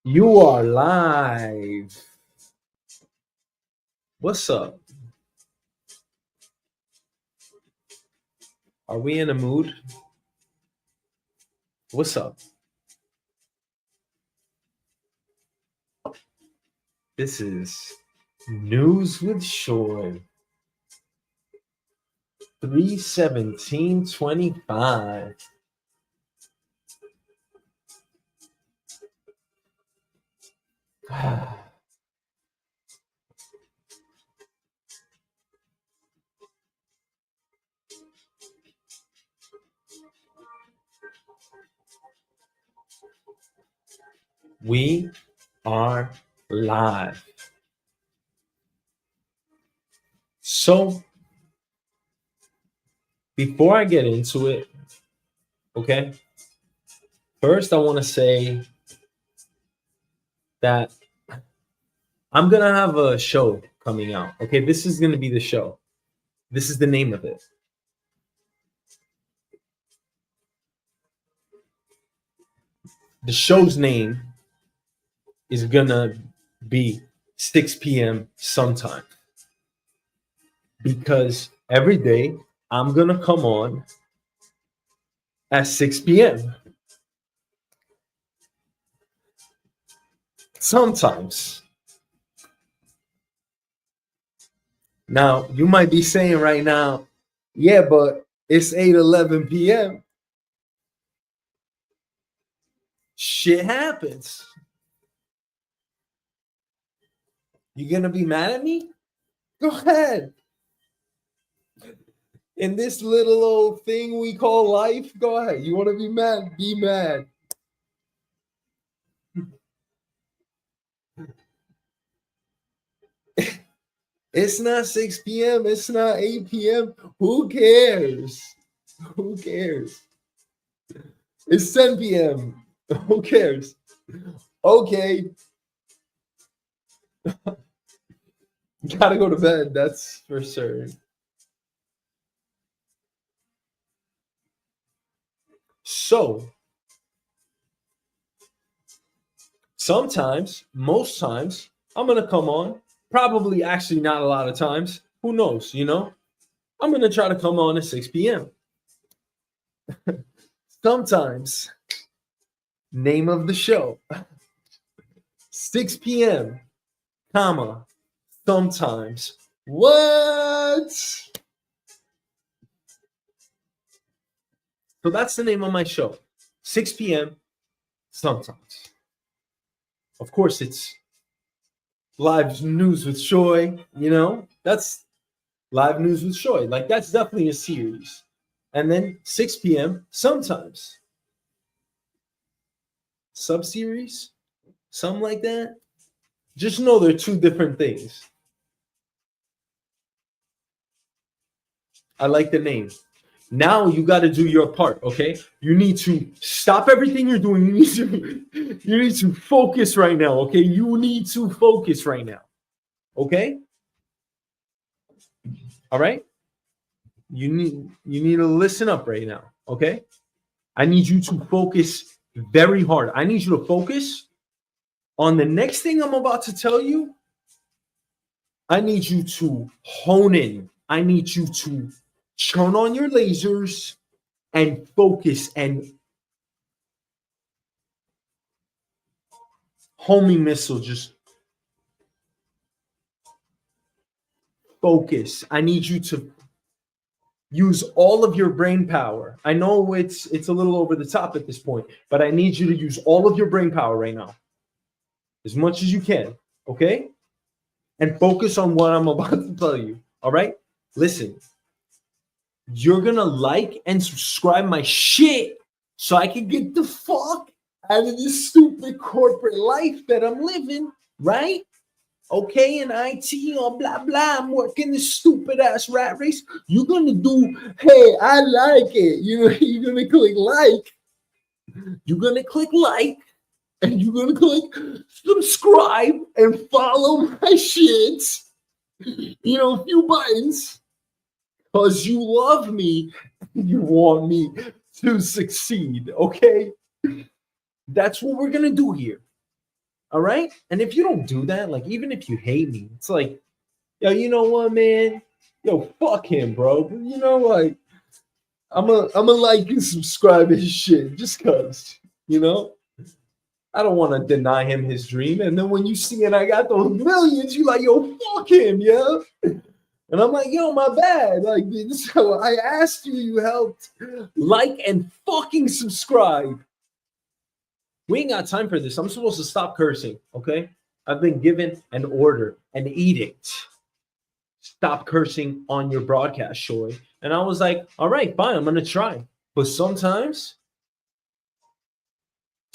You are live. What's up? Are we in a mood? What's up? This is News with Shoy. 3/17/25. We are live. So, before I get into it, okay, first I want to say that I'm going to have a show coming out. Okay, this is going to be the show. This is the name of it. The show's name is going to be 6 p.m. sometime. Because every day I'm going to come on at 6 p.m. Sometimes. Now, you might be saying right now, yeah, but it's 8:11 p.m. Shit happens. You going to be mad at me? Go ahead. In this little old thing we call life, go ahead. You want to be mad? Be mad. It's not 6 p.m. It's not 8 p.m. Who cares? Who cares? It's 10 p.m. Who cares? Okay. Gotta go to bed. That's for certain. So, sometimes, most times, I'm going to come on. Probably, actually, not a lot of times. Who knows, you know? I'm going to try to come on at 6 p.m. Sometimes, name of the show, 6 p.m., comma, sometimes. What? So that's the name of my show, 6 p.m., sometimes. Of course, it's live news with Shoy, you know? That's live news with Shoy. Like, that's definitely a series. And then 6 p.m., sometimes. Sub-series? Something like that? Just know they're two different things. I like the name. Now you got to do your part, okay? You need to stop everything you're doing. You need to focus right now, okay? You need to focus right now. Okay? All right? You need to listen up right now, okay? I need you to focus very hard. I need you to focus on the next thing I'm about to tell you. I need you to hone in. I need you to turn on your lasers and focus and homing missile, just focus. I need you to use all of your brain power. I know it's a little over the top at this point, but I need you to use all of your brain power right now, as much as you can, okay? And focus on what I'm about to tell you, all right? Listen, you're gonna like and subscribe my shit so I can get the fuck out of this stupid corporate life that I'm living, right? Okay, in IT or blah blah, I'm working this stupid ass rat race. You're gonna do, hey, I like it. You're gonna click like. You're gonna click like, and you're gonna click subscribe and follow my shit. A few buttons, cause you love me. You want me to succeed. Okay, that's what we're gonna do here. All right. And if you don't do that, like even if you hate me, it's like, yo, you know what, man? Yo, fuck him, bro. But you know, like, I'm a like and subscribe his shit just cause, you know? I don't want to deny him his dream. And then when you see it, I got those millions, you like, yo, fuck him, yeah. And I'm like, yo, my bad. Like, so I asked you, you helped. Like and fucking subscribe. We ain't got time for this. I'm supposed to stop cursing, okay? I've been given an order, an edict. Stop cursing on your broadcast, Shoy. And I was like, all right, fine, I'm gonna try. But sometimes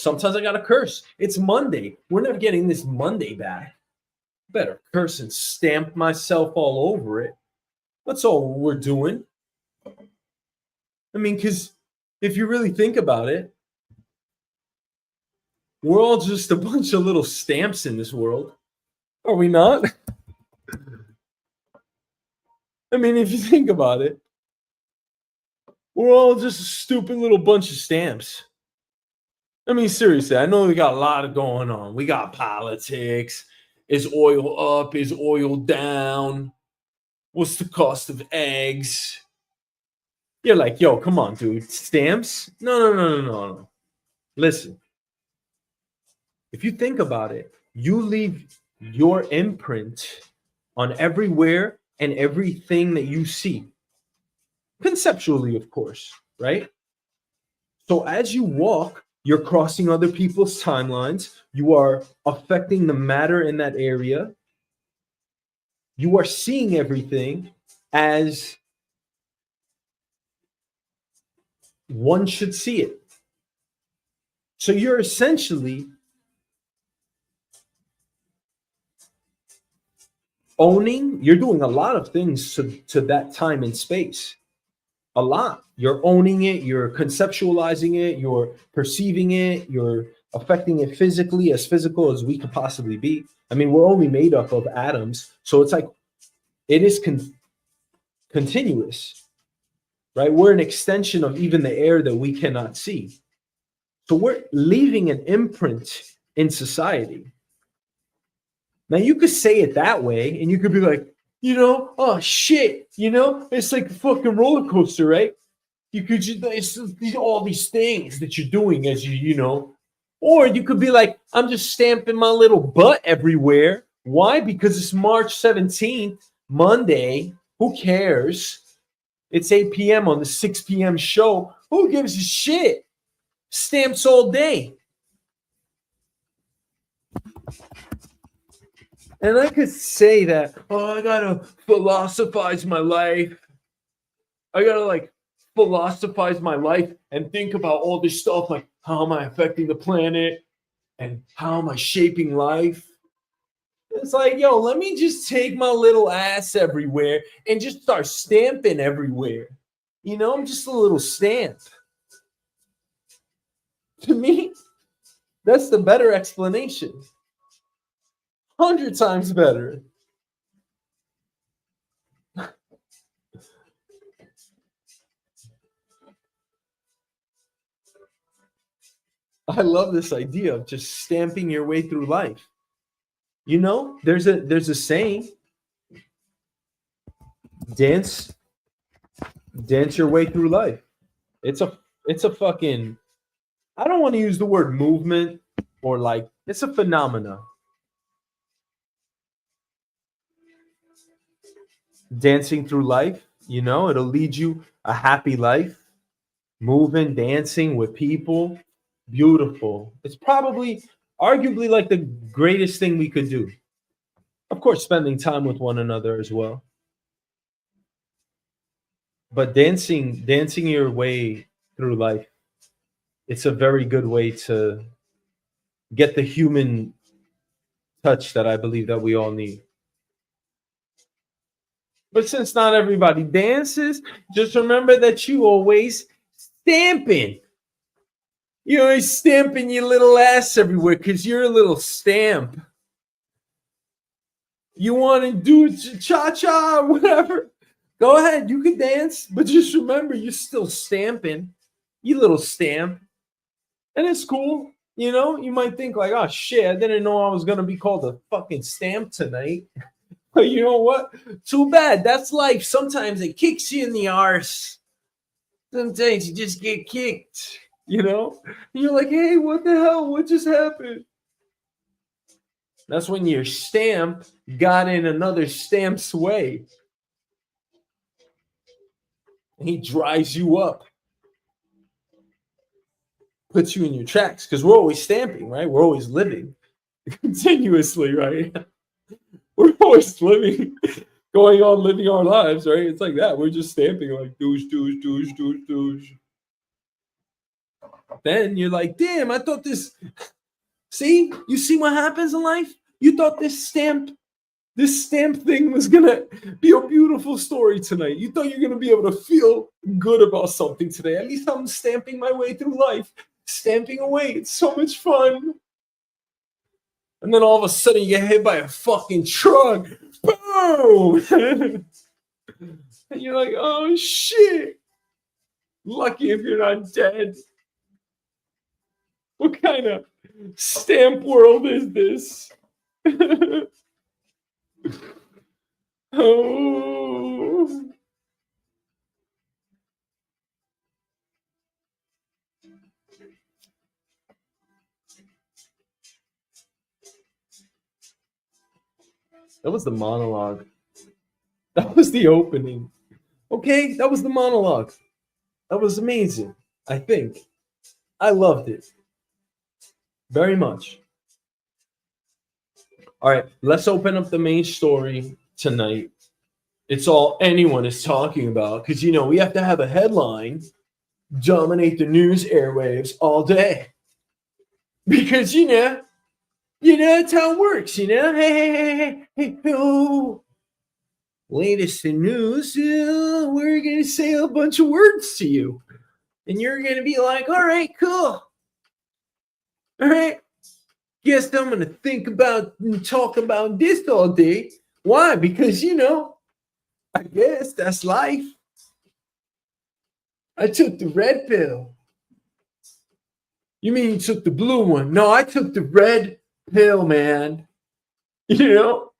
I gotta curse. It's Monday. We're never getting this Monday back. Better curse and stamp myself all over it. That's all we're doing. I mean, because if you really think about it, we're all just a bunch of little stamps in this world. Are we not? I mean, if you think about it, we're all just a stupid little bunch of stamps. I mean, seriously, I know we got a lot of going on. We got politics. Is oil up? Is oil down? What's the cost of eggs? You're like, yo, come on, dude. Stamps? No. Listen, if you think about it, you leave your imprint on everywhere and everything that you see. Conceptually, of course, right? So as you walk, you're crossing other people's timelines. You are affecting the matter in that area. You are seeing everything as one should see it. So you're essentially you're doing a lot of things to that time and space. A lot. You're owning it, you're conceptualizing it, you're perceiving it, you're affecting it physically, as physical as we could possibly be. I mean, we're only made up of atoms. So it's like, it is continuous, right? We're an extension of even the air that we cannot see. So we're leaving an imprint in society. Now you could say it that way, and you could be like, oh shit, it's like a fucking roller coaster, right? You could just all these things that you're doing as or you could be like, I'm just stamping my little butt everywhere. Why? Because it's March 17th, Monday. Who cares? It's 8 p.m. on the 6 p.m. show. Who gives a shit? Stamps all day. And I could say that, I gotta philosophize my life. I gotta philosophize my life and think about all this stuff, like how am I affecting the planet and how am I shaping life? It's like, yo, let me just take my little ass everywhere and just start stamping everywhere. I'm just a little stamp. To me, that's the better explanation. 100 times better. I love this idea of just stamping your way through life. There's a saying, dance your way through life. It's a fucking, I don't want to use the word movement or it's a phenomena. Dancing through life, it'll lead you a happy life. Moving, dancing with people, beautiful. It's probably, arguably, like the greatest thing we could do. Of course, spending time with one another as well. But dancing your way through life, it's a very good way to get the human touch that I believe that we all need. But since not everybody dances, just remember that you always stamping. You're always stamping your little ass everywhere because you're a little stamp. You want to do cha-cha or whatever? Go ahead, you can dance, but just remember you're still stamping. You little stamp. And it's cool. You might think like, oh shit, I didn't know I was gonna be called a fucking stamp tonight. But you know what? Too bad. That's life. Sometimes it kicks you in the arse. Sometimes you just get kicked, And you're like, hey, what the hell? What just happened? That's when your stamp got in another stamp's way. And he dries you up, puts you in your tracks, because we're always stamping, right? We're always living continuously, right? We're always living, going on living our lives, right? It's like that. We're just stamping like douche, douche, douche, douche, douche. Then you're like, damn, I thought this. See, you see what happens in life? You thought this stamp thing was gonna be a beautiful story tonight. You thought you're gonna be able to feel good about something today. At least I'm stamping my way through life, stamping away. It's so much fun. And then all of a sudden you get hit by a fucking truck. Boom! And you're like, oh shit. Lucky if you're not dead. What kind of stamp world is this? Oh. That was the monologue. That was the opening. Okay, that was the monologue. That was amazing, I think. I loved it. Very much. All right, let's open up the main story tonight. It's all anyone is talking about because, we have to have a headline dominate the news airwaves all day. Because, that's how it works, Hey, oh. Latest in news, we're going to say a bunch of words to you. And you're going to be like, all right, cool. All right. Guess I'm going to think about and talk about this all day. Why? Because, I guess that's life. I took the red pill. You mean you took the blue one? No, I took the red pill, man. No,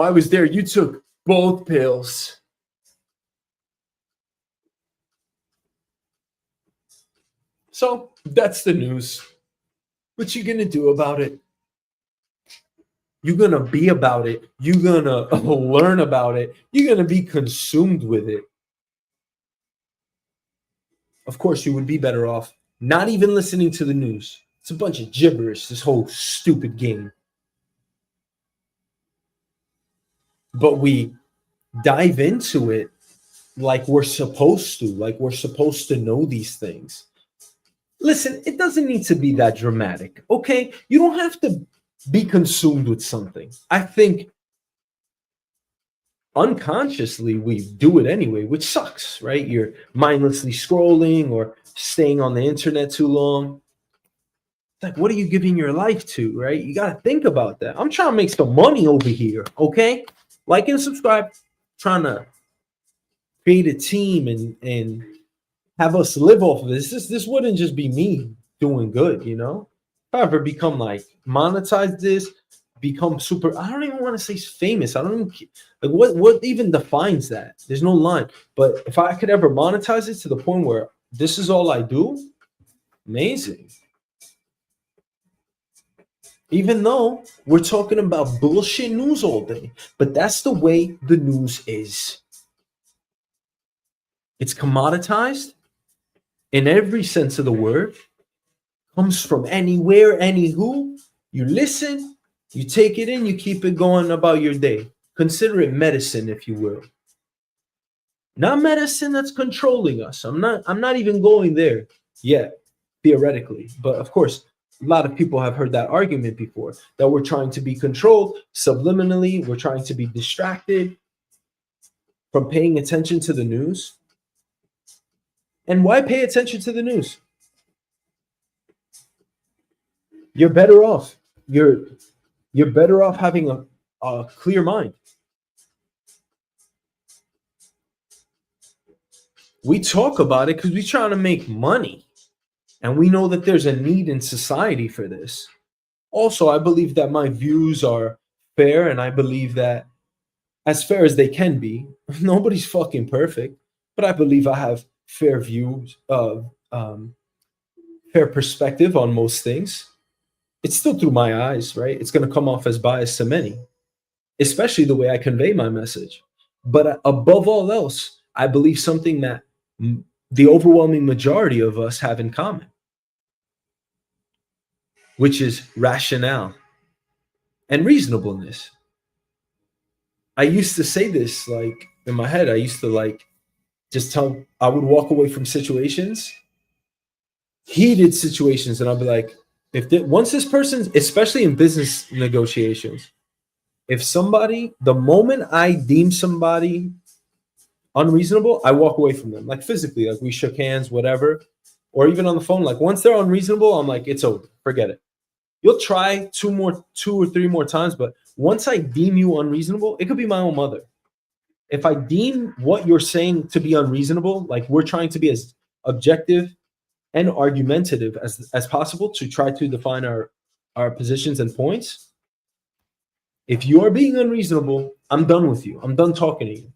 I was there. You took both pills. So that's the news. What you gonna do about it? You're gonna be about it. You're gonna learn about it. You're gonna be consumed with it. Of course, you would be better off not even listening to the news. It's a bunch of gibberish, this whole stupid game. But we dive into it like we're supposed to, like we're supposed to know these things. Listen, it doesn't need to be that dramatic, okay? You don't have to be consumed with something. I think unconsciously we do it anyway, which sucks, right? You're mindlessly scrolling or staying on the internet too long. Like, what are you giving your life to, right? You got to think about that. I'm trying to make some money over here, okay? Like and subscribe. Trying to create a team and have us live off of this. This wouldn't just be me doing good, If I ever become like monetize this, become super. I don't even want to say famous. I don't even like what even defines that. There's no line. But if I could ever monetize it to the point where this is all I do, amazing. Even though we're talking about bullshit news all day, but that's the way the news is. It's commoditized in every sense of the word, comes from anywhere, anywho. You listen, you take it in, you keep it going about your day. Consider it medicine, if you will. Not medicine that's controlling us. I'm not even going there yet, theoretically. But of course, a lot of people have heard that argument before, that we're trying to be controlled subliminally. We're trying to be distracted from paying attention to the news. And why pay attention to the news? You're better off. You're better off having a clear mind. We talk about it because we're trying to make money. And we know that there's a need in society for this. Also, I believe that my views are fair, and I believe that as fair as they can be. Nobody's fucking perfect, but I believe I have fair views of fair perspective on most things. It's still through my eyes, right? It's going to come off as biased to many, especially the way I convey my message. But above all else, I believe something that the overwhelming majority of us have in common, which is rationale and reasonableness. I used to say this like in my head. I used to like just tell, I would walk away from situations, heated situations, and I'll be like, once this person, especially in business negotiations, if somebody, the moment I deem somebody unreasonable, I walk away from them, like physically, like we shook hands, whatever, or even on the phone. Like once they're unreasonable, I'm like, it's over, forget it. You'll try two or three more times, but once I deem you unreasonable, it could be my own mother. If I deem what you're saying to be unreasonable, like we're trying to be as objective and argumentative as possible to try to define our positions and points. If you are being unreasonable, I'm done with you. I'm done talking to you.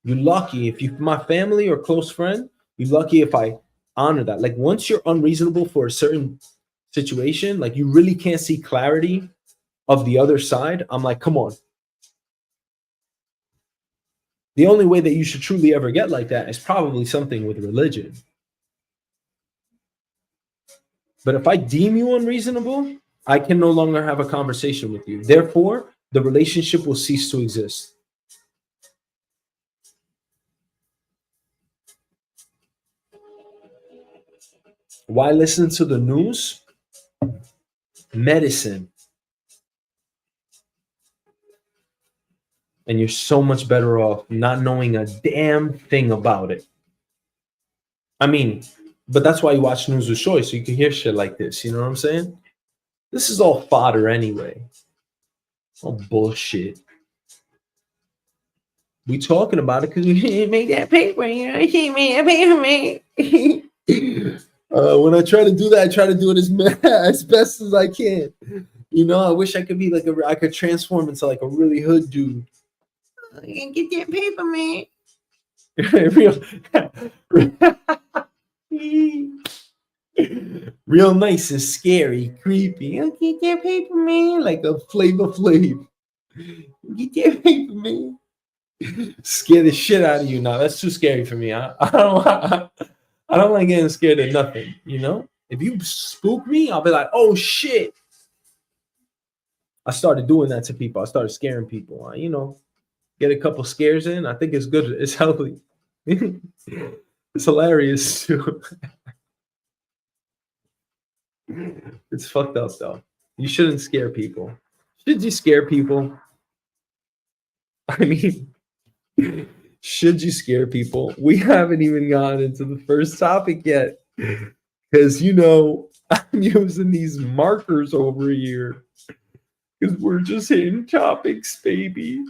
You're lucky if you my family or close friend, you're lucky if I honor that. Like once you're unreasonable for a certain situation, like you really can't see clarity of the other side, I'm like, come on. The only way that you should truly ever get like that is probably something with religion. But if I deem you unreasonable, I can no longer have a conversation with you. Therefore, the relationship will cease to exist. Why listen to the news? Medicine. And you're so much better off not knowing a damn thing about it. I mean, but that's why you watch news with Shoy, so you can hear shit like this. You know what I'm saying? This is all fodder anyway. All bullshit. We talking about it because we didn't make that paper. You know, he made that paper, man. When I try to do that, I try to do it as best as I can. You know, I wish I could be like I could transform into like a really hood dude. I can get that paper, man. Real nice and scary, creepy. I'll get that paper, man. Like a Flavor Flav. Get that paper, man. Scare the shit out of you now. That's too scary for me. I don't like getting scared of nothing, you know? If you spook me, I'll be like, oh shit. I started doing that to people. I started scaring people. You know, get a couple scares in. I think it's good. It's healthy. It's hilarious too. It's fucked up though. You shouldn't scare people. Should you scare people? I mean, should you scare people? We haven't even gotten into the first topic yet. Because, you know, I'm using these markers over here. Because we're just hitting topics, baby.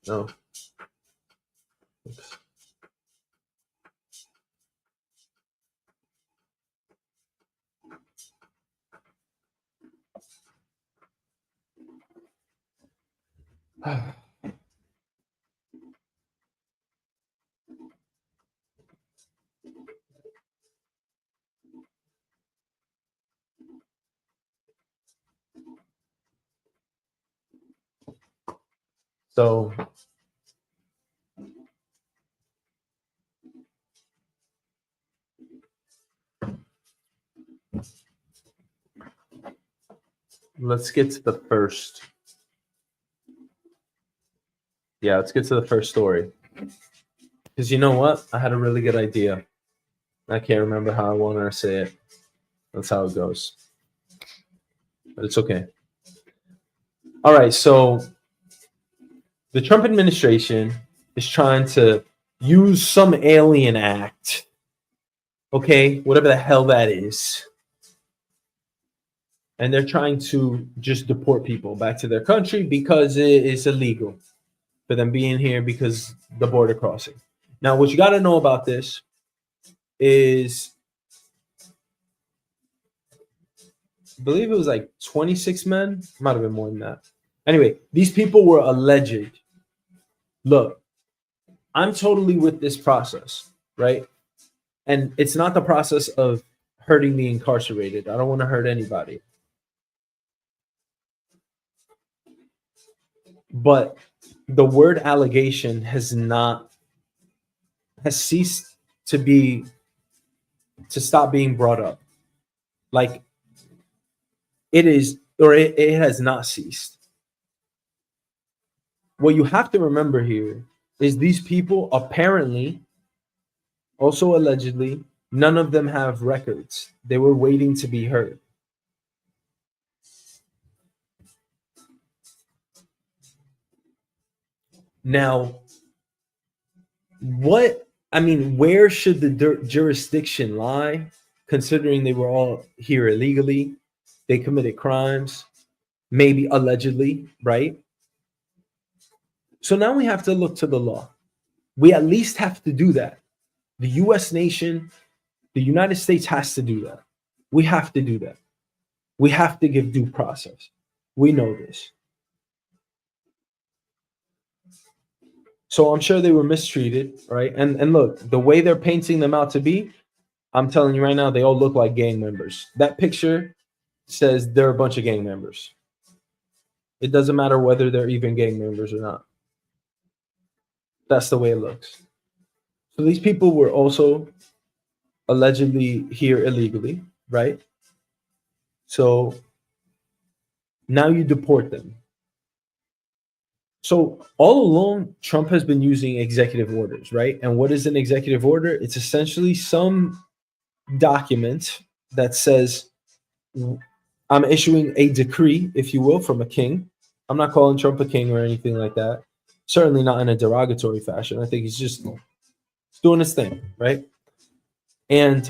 No. Oops. So let's get to the first. Yeah, let's get to the first story. Because you know what? I had a really good idea. I can't remember how I wanted to say it. That's how it goes. But it's okay. All right, so the Trump administration is trying to use some alien act okay, whatever the hell that is. And they're trying to just deport people back to their country because it is illegal for them being here because the border crossing. Now, what you got to know about this is, I believe it was like 26 men, might have been more than that. Anyway, these people were alleged. Look, I'm totally with this process, right? And it's not the process of hurting the incarcerated. I don't want to hurt anybody. But the word allegation has ceased to stop being brought up. Like it is, or it has not ceased. What you have to remember here is these people apparently, also allegedly, none of them have records. They were waiting to be heard. Now, where should the jurisdiction lie, considering they were all here illegally? They committed crimes, maybe allegedly, right? So now we have to look to the law. We at least have to do that. The US nation, the United States has to do that. We have to do that. We have to give due process. We know this. So I'm sure they were mistreated, right? And look, the way they're painting them out to be, I'm telling you right now, they all look like gang members. That picture says they're a bunch of gang members. It doesn't matter whether they're even gang members or not. That's the way it looks. So these people were also allegedly here illegally, right? So now you deport them. So all along, Trump has been using executive orders, right? And what is an executive order? It's essentially some document that says, I'm issuing a decree, if you will, from a king. I'm not calling Trump a king or anything like that. Certainly not in a derogatory fashion. I think he's just doing his thing, right? And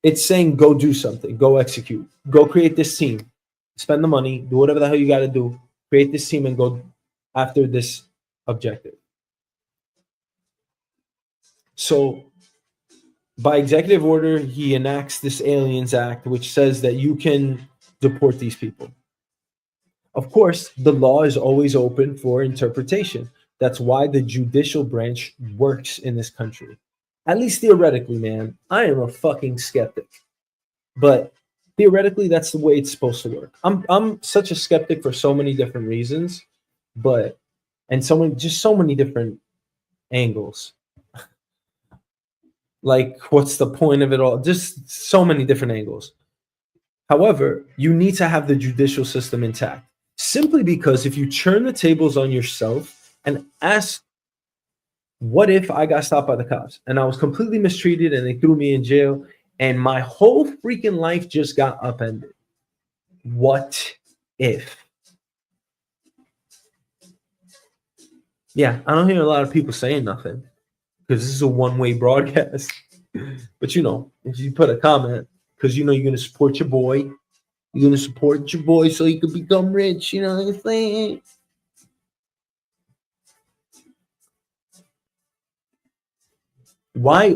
it's saying, go do something, go execute, go create this team, spend the money, do whatever the hell you got to do, create this team and go after this objective. So by executive order, he enacts this Aliens Act, which says that you can deport these people. Of course, the law is always open for interpretation. That's why the judicial branch works in this country. At least theoretically, man. I am a fucking skeptic. But theoretically, that's the way it's supposed to work. I'm such a skeptic for so many different reasons, and so many different angles. Like, what's the point of it all? Just so many different angles. However, you need to have the judicial system intact. Simply because if you turn the tables on yourself and ask, what if I got stopped by the cops and I was completely mistreated and they threw me in jail and my whole freaking life just got upended? What if? Yeah, I don't hear a lot of people saying nothing because this is a one-way broadcast. But if you put a comment, because you're going to support your boy, you're going to support your boy so he could become rich, you know what I'm saying? Why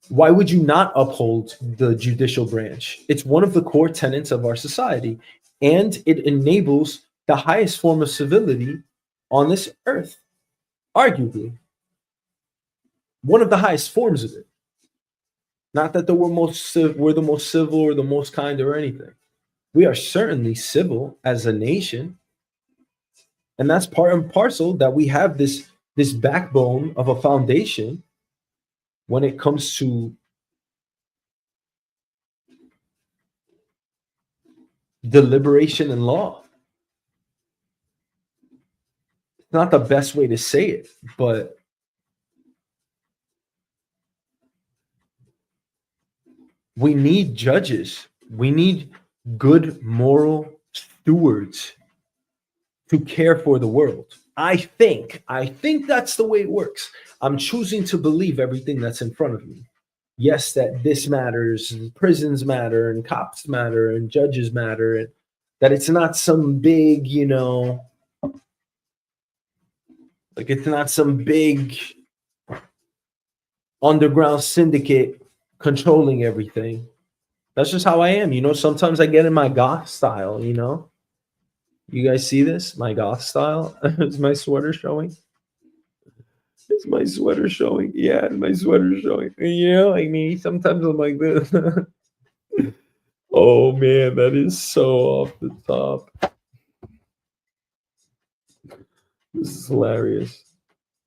would you not uphold the judicial branch? It's one of the core tenets of our society, and it enables the highest form of civility on this earth, arguably. One of the highest forms of it. Not that we're the most civil or the most kind or anything. We are certainly civil as a nation. And that's part and parcel that we have this backbone of a foundation when it comes to deliberation and law. It's not the best way to say it, but we need judges. We need good moral stewards to care for the world. I think that's the way it works. I'm choosing to believe everything that's in front of me. Yes, that this matters, and prisons matter, and cops matter, and judges matter, and that it's not some big, like it's not some big underground syndicate controlling everything. That's just how I am. Sometimes I get in my goth style. You guys see this? My goth style? Is my sweater showing? Is my sweater showing? Yeah, my sweater showing. Like me, sometimes I'm like this. Oh man, that is so off the top. This is hilarious.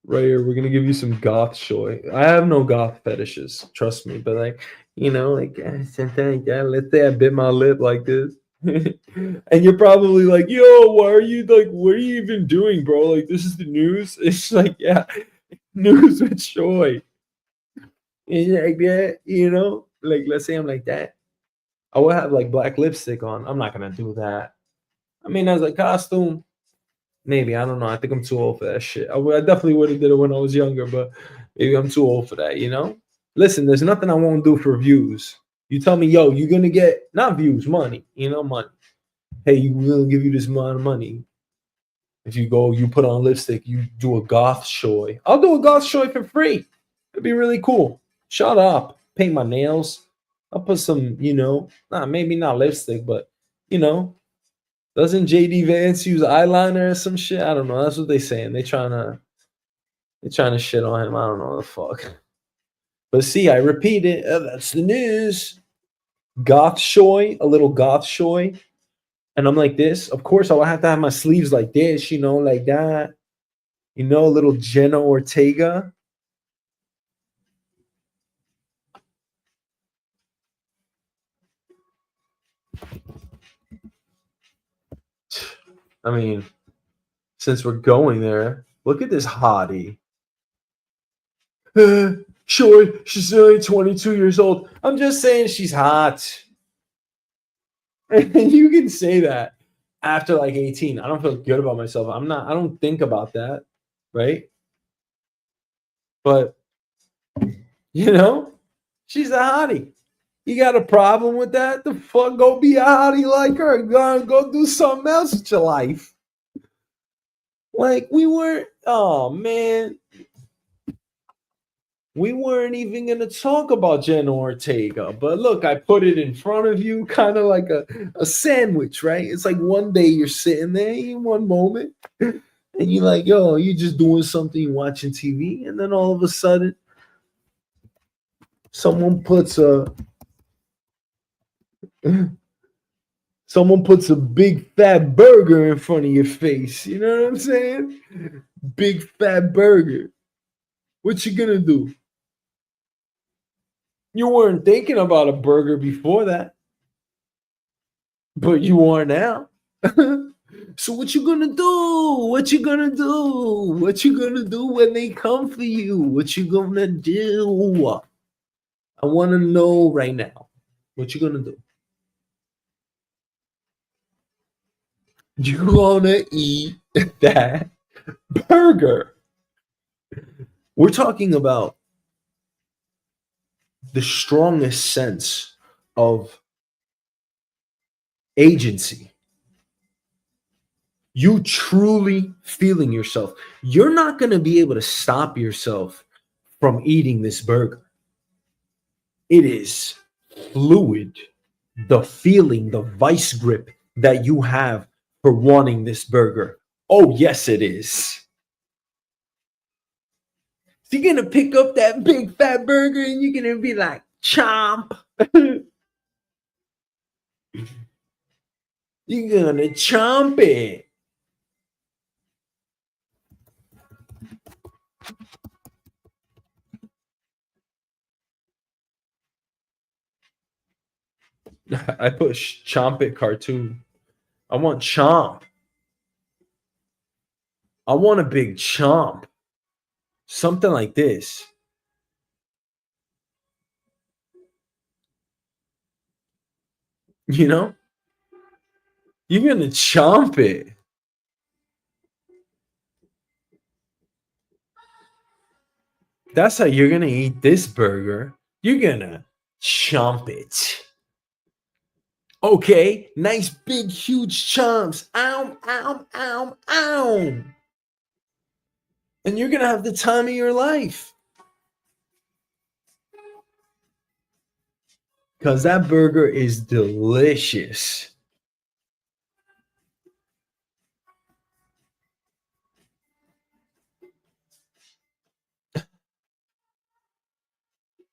Right here, we're gonna give you some goth Shoy. I have no goth fetishes, trust me, but something like that. Let's say I bit my lip like this. And you're probably like, yo, why are you like, what are you even doing, bro? Like, this is the news. It's like, yeah, news with Shoy. And like that. Like, let's say I'm like that. I would have like black lipstick on. I'm not gonna do that. I mean, as a costume, maybe. I don't know. I think I'm too old for that shit. I definitely would have did it when I was younger, but maybe I'm too old for that. Listen, there's nothing I won't do for views. You tell me, yo, you're gonna get not views, money. Money. Hey, we're gonna give you this amount of money. If you go, you put on lipstick, you do a goth show. I'll do a goth show for free. It'd be really cool. Shut up. Paint my nails. I'll put some, maybe not lipstick, but you know, doesn't JD Vance use eyeliner or some shit? I don't know. That's what they saying. They trying to shit on him. I don't know the fuck. But see, I repeat it. That's the news. Goth shoy, a little goth shoy. And I'm like this. Of course, I will have to have my sleeves like this, like that. A little Jenna Ortega. I mean, since we're going there, look at this hottie. Sure, she's only 22 years old. I'm just saying she's hot. And you can say that after like 18. I don't feel good about myself. I don't think about that. Right. But, you know, she's a hottie. You got a problem with that? The fuck, go be a hottie like her. Go do something else with your life. Like, we weren't, oh man. We weren't even going to talk about Jenna Ortega. But look, I put it in front of you, kind of like a sandwich, right? It's like one day you're sitting there in one moment, and you're like, yo, you're just doing something, you're watching TV, and then all of a sudden, someone puts a big fat burger in front of your face. You know what I'm saying? Big fat burger. What you gonna do? You weren't thinking about a burger before that, but you are now. So what you gonna do? What you gonna do? What you gonna do when they come for you? What you gonna do? I want to know right now. What you gonna do? You wanna eat that burger? We're talking about the strongest sense of agency. You truly feeling yourself. You're not going to be able to stop yourself from eating this burger. It is fluid. The feeling, the vice grip that you have for wanting this burger. Oh, yes, it is. So you're going to pick up that big fat burger and you're going to be like, chomp. You're going to chomp it. I put chomp it cartoon. I want chomp. I want a big chomp. Something like this. You know? You're gonna chomp it. That's how you're gonna eat this burger. You're gonna chomp it. Okay, nice big huge chomps. Ow, ow, ow, ow. And you're gonna have the time of your life. Because that burger is delicious.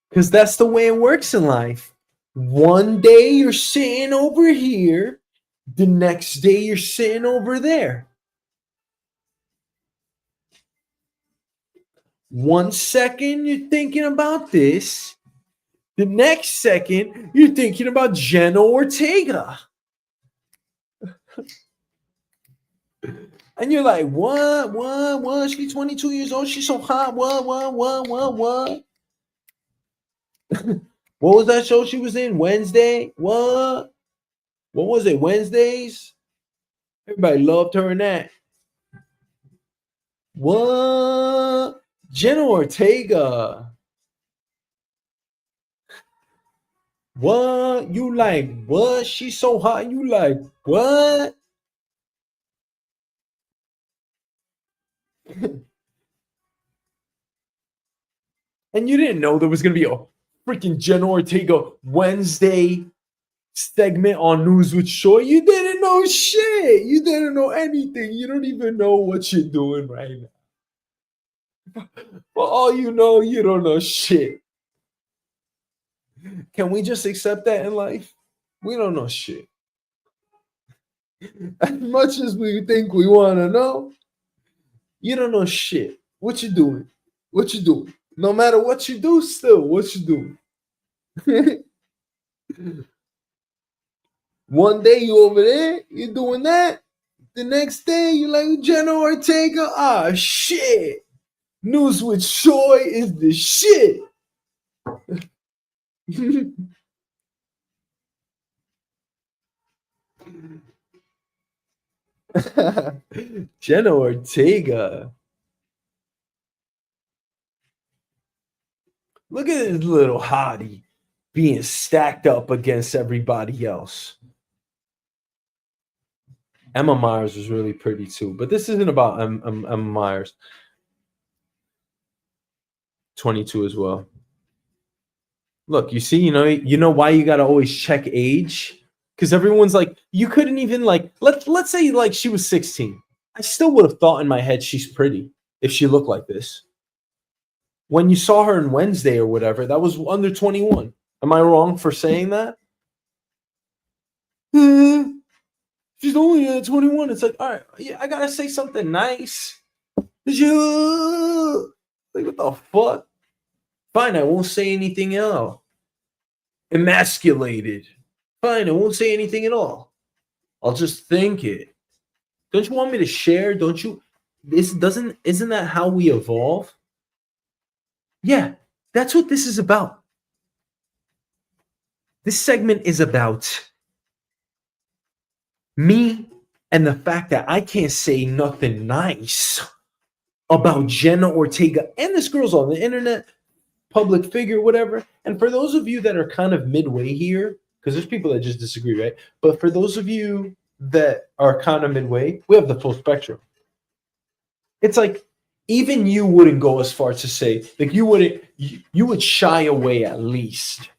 Because that's the way it works in life. One day you're sitting over here, the next day you're sitting over there. One second you're thinking about this, the next second you're thinking about Jenna Ortega. And you're like, what? She's 22 years old. She's so hot. What? What was that show she was in? Wednesday? What? What was it? Wednesdays? Everybody loved her in that. What? Jenna Ortega. What? You like what? She's so hot. You like what? And you didn't know there was gonna be a freaking Jenna Ortega Wednesday segment on News with Shoy. You didn't know shit. You didn't know anything. You don't even know what you're doing right now. For all you know, you don't know shit. Can we just accept that in life? We don't know shit. As much as we think we want to know, you don't know shit. What you doing? What you doing? No matter what you do, still, what you doing? One day you over there, you doing that. The next day you like Jenna Ortega. Ah, shit. News with Shoy is the shit. Jenna Ortega. Look at this little hottie being stacked up against everybody else. Emma Myers was really pretty too, but this isn't about Emma Myers. 22 as well. Look, you see, you know why you gotta always check age? Because everyone's like, you couldn't even like let's say like she was 16. I still would have thought in my head she's pretty if she looked like this. When you saw her in Wednesday or whatever, that was under 21. Am I wrong for saying that? She's only 21. It's like, all right, yeah, I gotta say something nice. Like, what the fuck? Fine, I won't say anything else. Emasculated. Fine, I won't say anything at all. I'll just think it. Don't you want me to share? Don't you? Isn't that how we evolve? Yeah, that's what this is about. This segment is about me and the fact that I can't say nothing nice about Jenna Ortega and this girl's on the internet, public figure, whatever. And for those of you that are kind of midway here, because there's people that just disagree, right? But for those of you that are kind of midway, we have the full spectrum. It's like even you wouldn't go as far to say like you would shy away at least.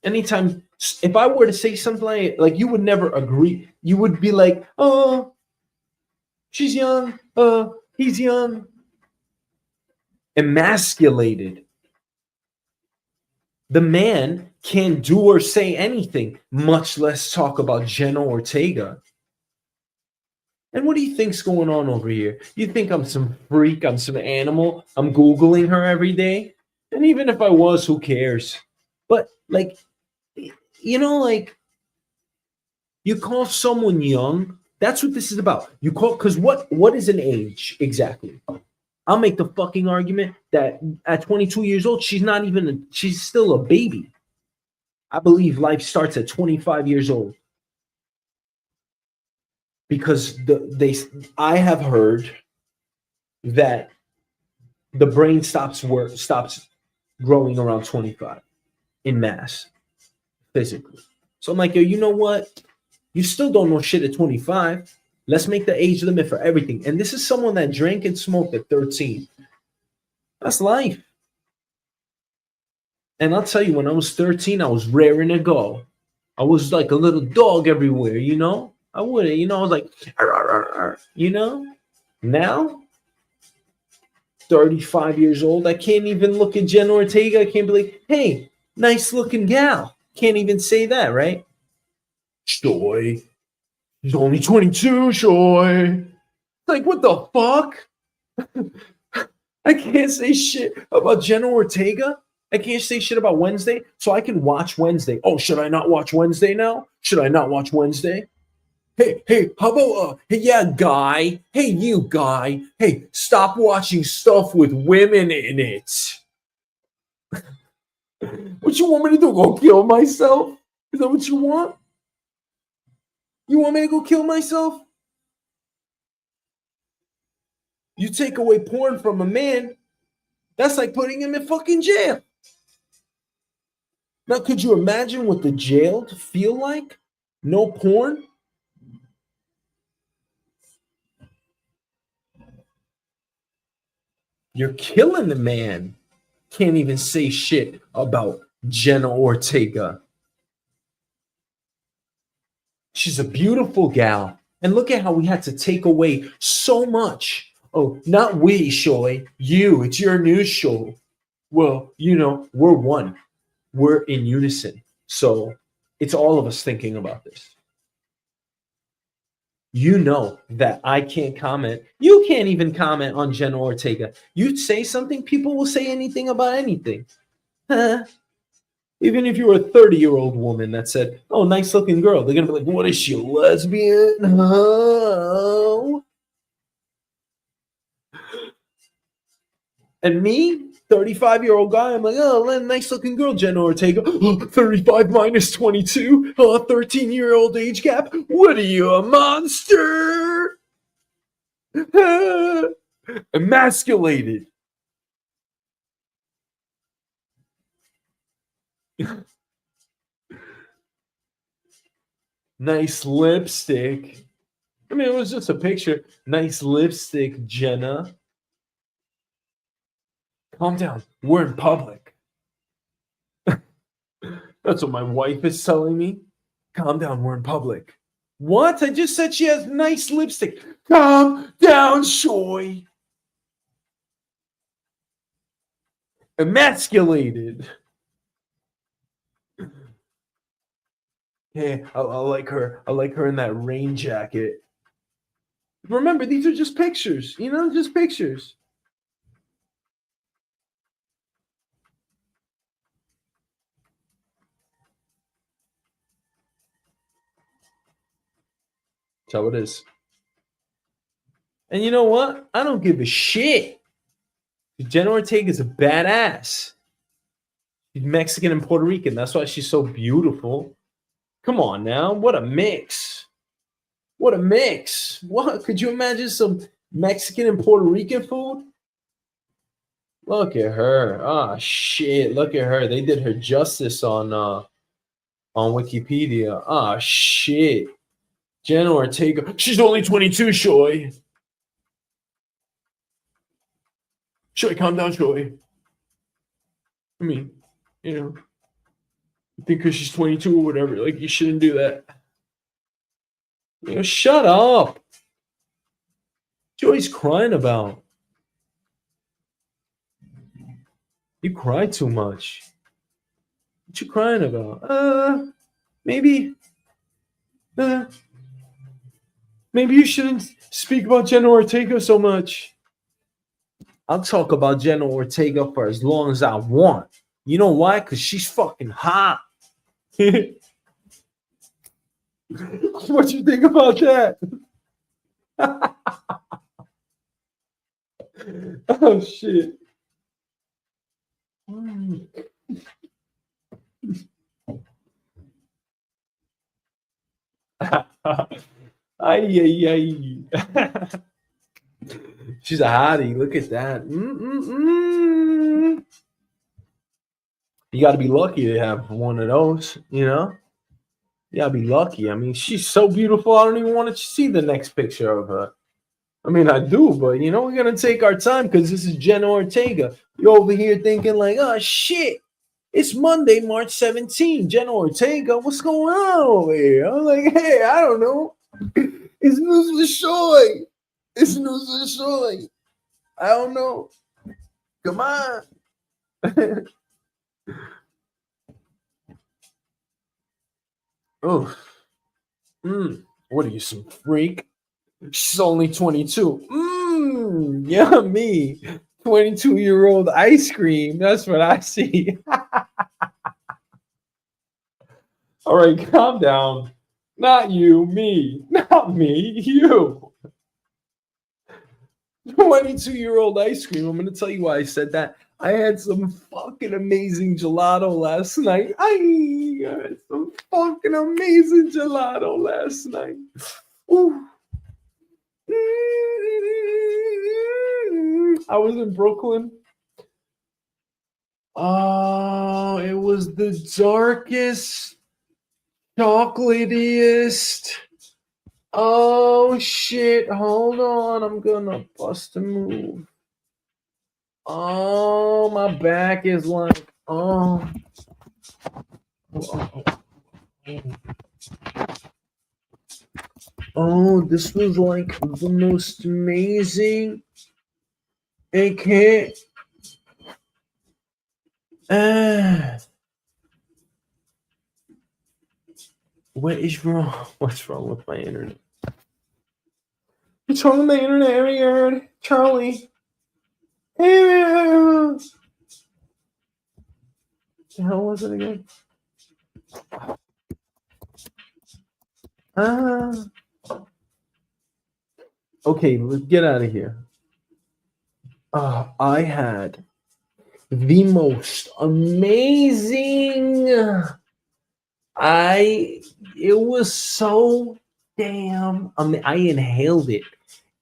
Anytime if I were to say something like you would never agree. You would be like, oh, she's young, he's young. Emasculated. The man can't do or say anything, much less talk about Jenna Ortega. And what do you think's going on over here? You think I'm some freak? I'm some animal? I'm Googling her every day? And even if I was, who cares? But like, like you call someone young. That's what this is about. You call because what is an age exactly? I'll make the fucking argument that at 22 years old, she's still a baby. I believe life starts at 25 years old. Because I have heard that the brain stops growing around 25 in mass physically. So I'm like, yo, you know what? You still don't know shit at 25. Let's make the age limit for everything. And this is someone that drank and smoked at 13. That's life. And I'll tell you, when I was 13, I was raring to go. I was like a little dog everywhere, you know? I wouldn't, you know, I was like, "Arr, arr, arr, arr," you know? Now, 35 years old, I can't even look at Jen Ortega. I can't be like, hey, nice looking gal. Can't even say that, right? Shoy. He's only 22, Shoy. Like, what the fuck? I can't say shit about Jenna Ortega. I can't say shit about Wednesday, so I can watch Wednesday. Oh, should I not watch Wednesday now? Should I not watch Wednesday? Hey, how about hey, yeah, guy. Hey, you guy. Hey, stop watching stuff with women in it. What you want me to do? Go kill myself? Is that what you want? You want me to go kill myself? You take away porn from a man, that's like putting him in fucking jail. Now, could you imagine what the jailed feel like? No porn? You're killing the man. Can't even say shit about Jenna Ortega. She's a beautiful gal. And look at how we had to take away so much. Oh, not we, Shoy. You. It's your news show. Well, you know, we're one. We're in unison. So it's all of us thinking about this. You know that I can't comment. You can't even comment on Jenna Ortega. You say something, people will say anything about anything. Huh? Even if you were a 30-year-old woman that said, oh, nice looking girl, they're going to be like, what is she, a lesbian? Oh. And me, 35-year-old guy, I'm like, oh, nice looking girl, Jenna Ortega. 35 minus 22, 13-year-old age gap. What are you, a monster? Emasculated. Nice lipstick. I mean, it was just a picture. Nice lipstick, Jenna. Calm down. We're in public. That's what my wife is telling me. Calm down. We're in public. What? I just said she has nice lipstick. Calm down, Shoy. Emasculated. Hey, I like her. I like her in that rain jacket. Remember, these are just pictures. You know, just pictures. That's how it is. And you know what? I don't give a shit. Jenna Ortega is a badass. She's Mexican and Puerto Rican. That's why she's so beautiful. Come on now. What a mix. What a mix. What? Could you imagine some Mexican and Puerto Rican food? Look at her. Ah, shit. Look at her. They did her justice on Wikipedia. Ah, shit. Jenna Ortega. She's only 22, Shoy. Shoy, calm down, Shoy. I mean, you know, I think because she's 22 or whatever, like, you shouldn't do that. You know, shut up. Joy's crying about. You cry too much. What you crying about? Maybe you shouldn't speak about Jenna Ortega so much. I'll talk about Jenna Ortega for as long as I want. You know why? Because she's fucking hot. What you think about that? Oh shit. Ay, ay, ay. She's a hottie. Look at that. Mm-mm-mm. You got to be lucky to have one of those, you know? You got to be lucky. I mean, she's so beautiful. I don't even want to see the next picture of her. I mean, I do, but you know, we're going to take our time because this is Jenna Ortega. You're over here thinking, like, oh, shit. It's Monday, March 17th. Jenna Ortega, what's going on over here? I'm like, hey, I don't know. It's news with Shoy. It's news with Shoy. I don't know. Come on. Oh, what are you, some freak? She's only 22. Yummy. 22-year-old ice cream. That's what I see. All right, calm down. Not you, me. Not me, you. 22-year-old ice cream. I'm going to tell you why I said that. I had some fucking amazing gelato last night. I had some fucking amazing gelato last night. Ooh. I was in Brooklyn. Oh, it was the darkest, chocolatiest. Oh shit! Hold on, I'm gonna bust a move. Oh, my back is like oh. Oh, this was like the most amazing. It can't. What is wrong? What's wrong with my internet? What's wrong with my internet, Aaron? Charlie? What the hell was it again? Okay, let's get out of here. I had the most amazing. It was so damn. I inhaled it.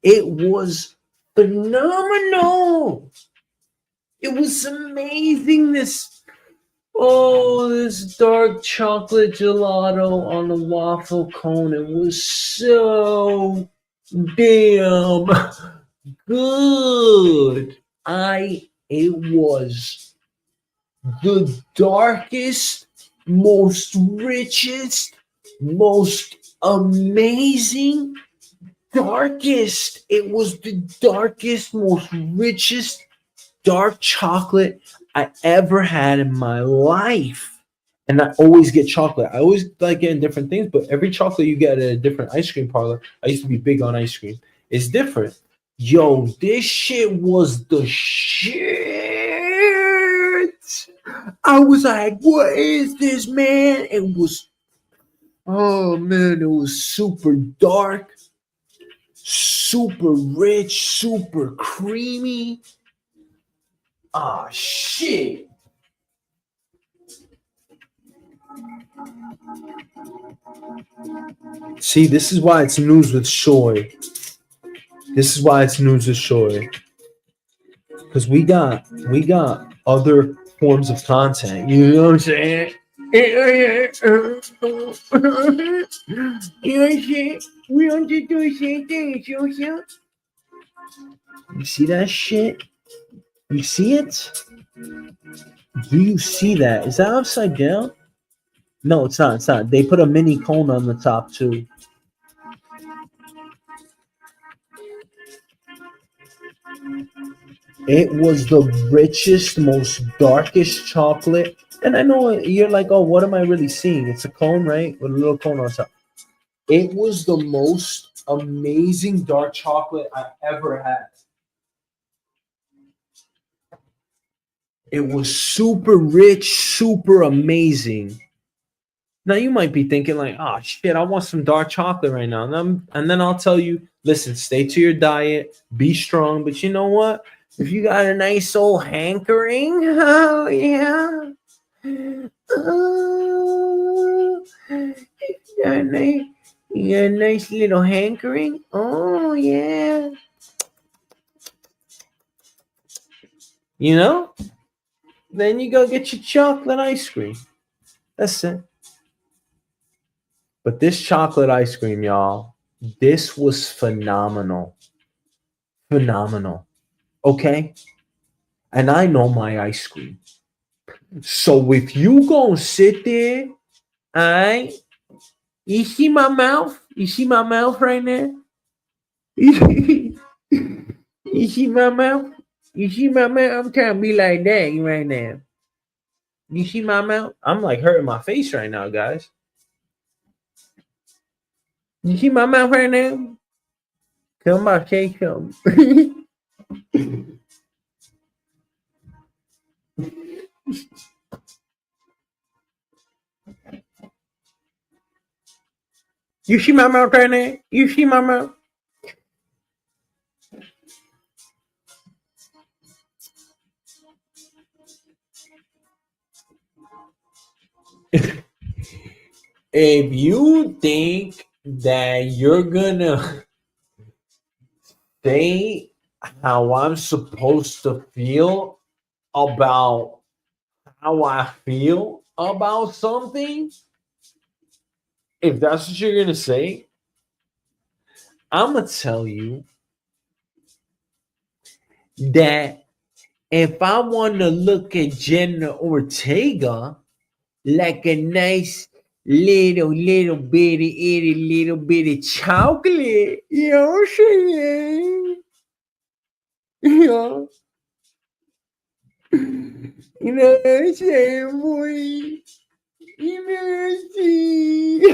It was phenomenal. It was amazing. This dark chocolate gelato on a waffle cone. It was so damn good. It was the darkest, most richest, most amazing, darkest. It was the darkest, most richest dark chocolate I ever had in my life. And I always get chocolate. I always like getting different things, but every chocolate you get at a different ice cream parlor, I used to be big on ice cream. It's different. Yo, this shit was the shit. I was like, what is this, man? It was, oh man, it was super dark, super rich, super creamy. Ah, shit. See, this is why it's news with Shoy. This is why it's news with Shoy. Because we got other forms of content. You know what I'm saying? You know what I'm saying? We don't do the same thing, you see that shit? You see it? Do you see that? Is that upside down? No, it's not. It's not. They put a mini cone on the top too. It was the richest, most darkest chocolate. And I know you're like, oh, what am I really seeing? It's a cone, right? With a little cone on top. It was the most amazing dark chocolate I ever had. It was super rich, super amazing. Now you might be thinking like, oh shit, I want some dark chocolate right now. And then I'll tell you, listen, stay to your diet, be strong. But you know what? If you got a nice old hankering, oh yeah. Oh, you got a nice little hankering. Oh yeah. You know? Then you go get your chocolate ice cream. That's it. But this chocolate ice cream, y'all, this was phenomenal. Phenomenal. Okay? And I know my ice cream. So if you gonna sit there, I you see my mouth? You see my mouth right now? You see my mouth? You see my mouth? I'm trying to be like that right now. You see my mouth? I'm like hurting my face right now, guys. You see my mouth right now? Come on, say something. You see my mouth right now? You see my mouth? If you think that you're gonna say how I'm supposed to feel about how I feel about something, if that's what you're gonna say, I'm gonna tell you that if I want to look at Jenna Ortega like a nice little bitty itty little bitty chocolate, you know what I'm saying? You know, you know what I'm saying, boy? You know what I'm saying?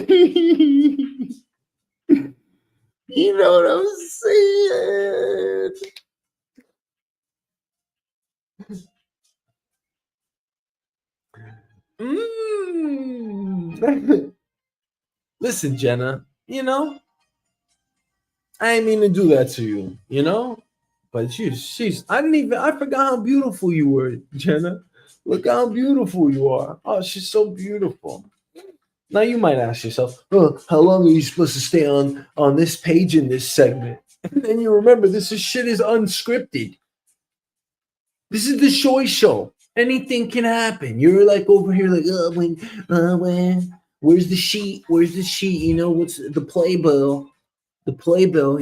You know what I'm saying? Mm. Listen, Jenna, I didn't mean to do that to you, But I forgot how beautiful you were, Jenna. Look how beautiful you are. Oh, she's so beautiful. Now you might ask yourself, oh, how long are you supposed to stay on this page in this segment? And then you remember shit is unscripted. This is the Shoy show. Anything can happen. You're like over here, like, oh, when, where's the sheet? Where's the sheet? What's the playbill? The playbill,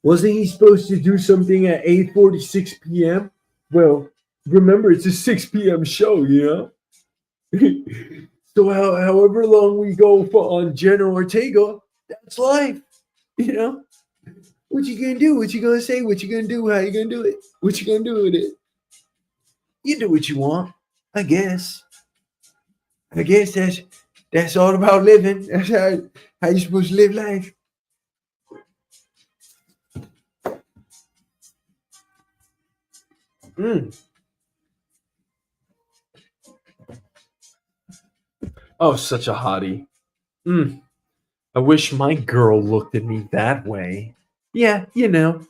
Wasn't he supposed to do something at 8:46 p.m.? Well, remember, it's a 6 p.m. show, So however long we go for on Jenna Ortega, that's life, you know? What you gonna do? What you gonna say? What you gonna do? How you gonna do it? What you gonna do with it? You do what you want, I guess. I guess that's all about living. That's how you supposed to live life. Mm. Oh, such a hottie. Mm. I wish my girl looked at me that way. Yeah, in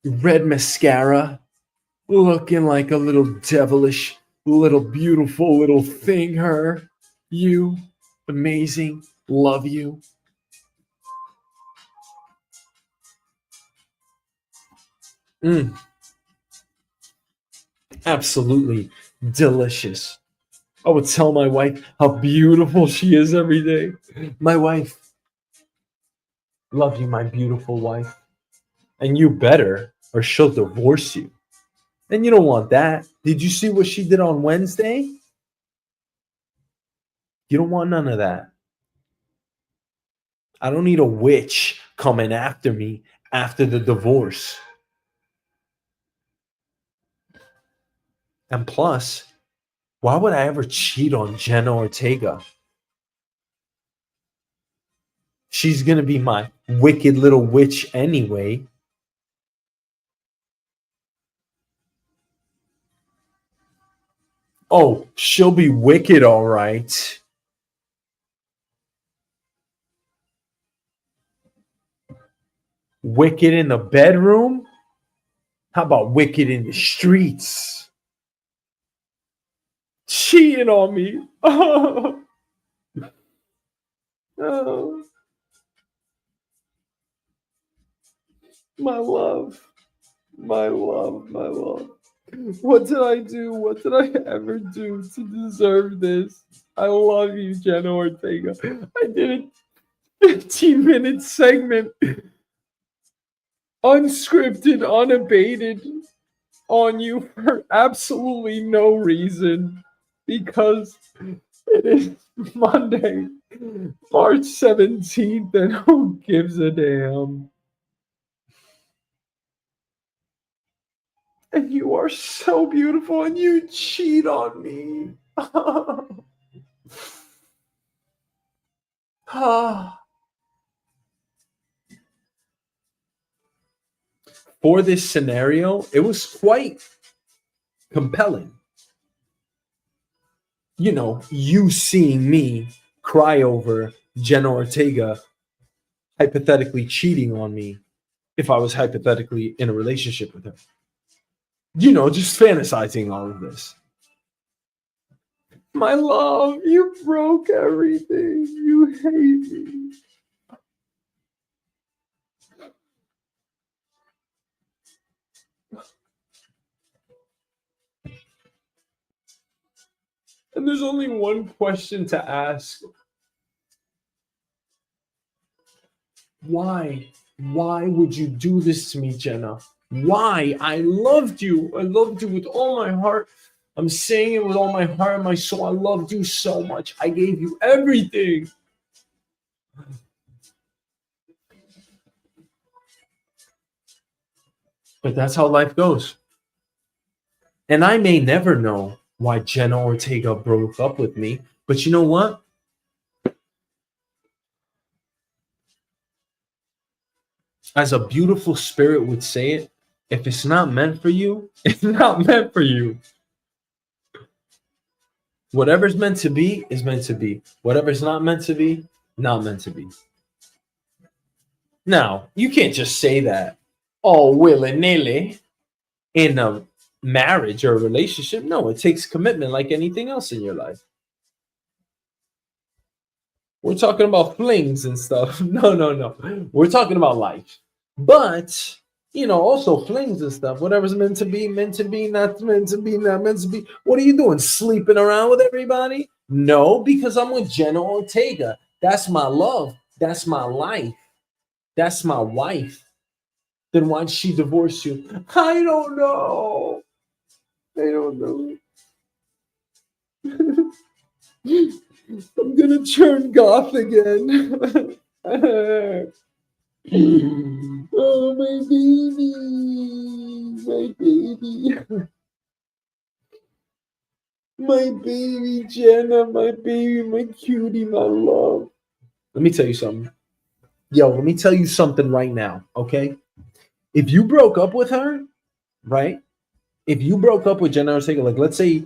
red mascara, looking like a little devilish, little beautiful little thing. Her, you, amazing, love you. Mm, absolutely delicious. I would tell my wife how beautiful she is every day. My wife, love you, my beautiful wife. And you better, or she'll divorce you. And you don't want that. Did you see what she did on Wednesday? You don't want none of that. I don't need a witch coming after me after the divorce. And plus, why would I ever cheat on Jenna Ortega? She's going to be my wicked little witch anyway. Oh, she'll be wicked, all right. Wicked in the bedroom? How about wicked in the streets? Cheating on me. Oh, oh, my love. My love, my love. What did I do? What did I ever do to deserve this? I love you, Jenna Ortega. I did a 15-minute segment, unscripted, unabated, on you for absolutely no reason because it is Monday, March 17th, and who gives a damn? And you are so beautiful and you cheat on me. For this scenario, it was quite compelling. You know, you seeing me cry over Jenna Ortega hypothetically cheating on me if I was hypothetically in a relationship with her. You know, just fantasizing all of this. My love, you broke everything. You hate me. And there's only one question to ask. Why? Why would you do this to me, Jenna? Why? I loved you. I loved you with all my heart. I'm saying it with all my heart and my soul. I loved you so much. I gave you everything. But that's how life goes. And I may never know why Jenna Ortega broke up with me. But you know what? As a beautiful spirit would say it, if it's not meant for you, it's not meant for you. Whatever's meant to be is meant to be. Whatever's not meant to be, not meant to be. Now, you can't just say that all willy-nilly in a marriage or a relationship. No, it takes commitment like anything else in your life. We're talking about flings and stuff. No, no, no. We're talking about life. But, you know, also flings and stuff. Whatever's meant to be, not meant to be, not meant to be. What are you doing? Sleeping around with everybody? No, because I'm with Jenna Ortega. That's my love. That's my life. That's my wife. Then why'd she divorce you? I don't know. I don't know. I'm gonna turn goth again. Oh, my baby. My baby. My baby Jenna, my baby, my cutie, my love. Let me tell you something. Yo, let me tell you something right now, okay? If you broke up with her, right? If you broke up with Jenna Ortega, like let's say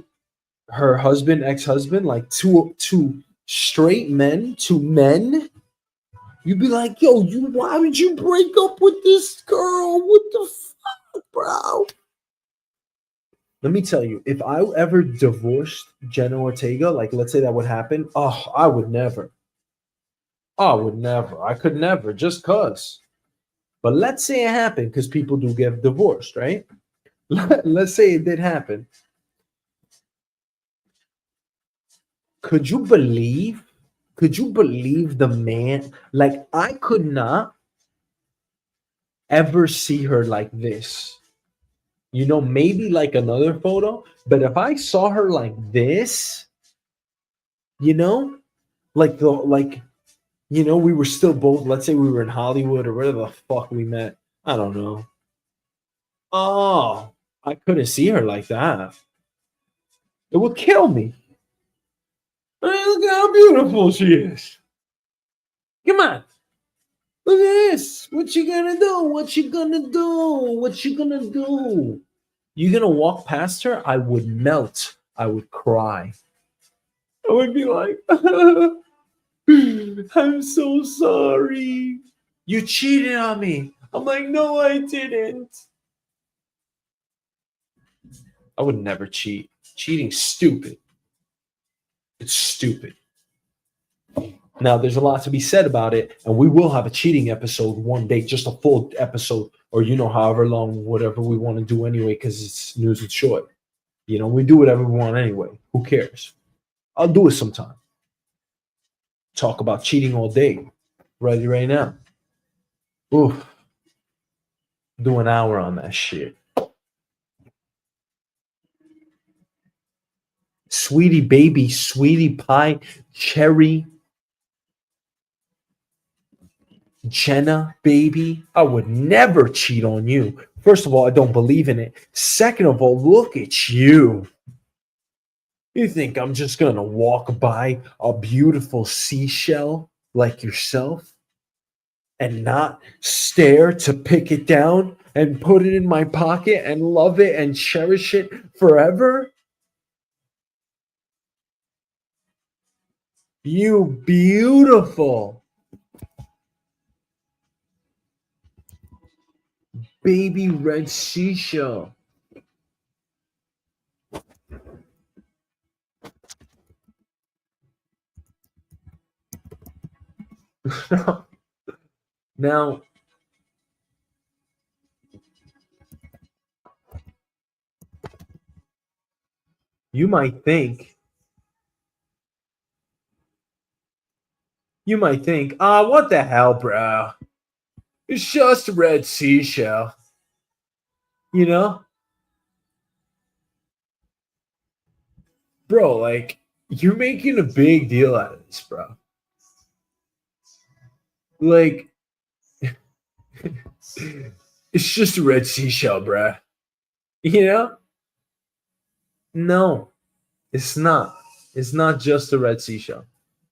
her husband, ex-husband, like two straight men, two men, you'd be like, yo, why would you break up with this girl? What the fuck, bro? Let me tell you, if I ever divorced Jenna Ortega, like let's say that would happen, oh, I would never. I would never. I could never, just cause. But let's say it happened, because people do get divorced, right? Let's say it did happen. Could you believe? Could you believe the man? Like, I could not ever see her like this. You know, maybe like another photo, but if I saw her like this, you know, we were still both, let's say we were in Hollywood or wherever the fuck we met. I don't know. Oh, I couldn't see her like that. It would kill me. I mean, look at how beautiful she is. Come on. Look at this. What you gonna do? What you gonna do? What you gonna do? You gonna walk past her? I would melt. I would cry. I would be like, I'm so sorry. You cheated on me. I'm like, no, I didn't. I would never cheat. Cheating's stupid. It's stupid. Now, there's a lot to be said about it, and we will have a cheating episode one day, just a full episode, or however long, whatever we want to do anyway, because it's news with Shoy. We do whatever we want anyway. Who cares? I'll do it sometime. Talk about cheating all day. Ready right now. Oof. Do an hour on that shit. Sweetie baby, sweetie pie, cherry, Jenna baby. I would never cheat on you. First of all, I don't believe in it. Second of all, look at you. You think I'm just going to walk by a beautiful seashell like yourself and not stare to pick it down and put it in my pocket and love it and cherish it forever? You beautiful baby red seashell. Now, you might think, what the hell, bro? It's just a red seashell. You know? Bro, like, you're making a big deal out of this, bro. Like, it's just a red seashell, bro. You know? No, it's not. It's not just a red seashell.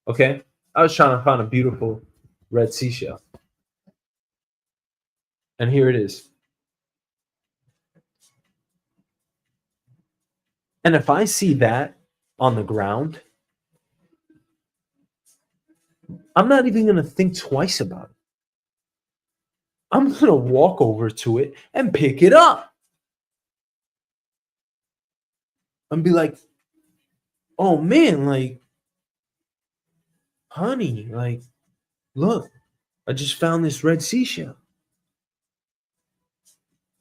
Okay? I was trying to find a beautiful red seashell. And here it is. And if I see that on the ground, I'm not even going to think twice about it. I'm going to walk over to it and pick it up. And be like, oh man, like, honey, like, look, I just found this red seashell.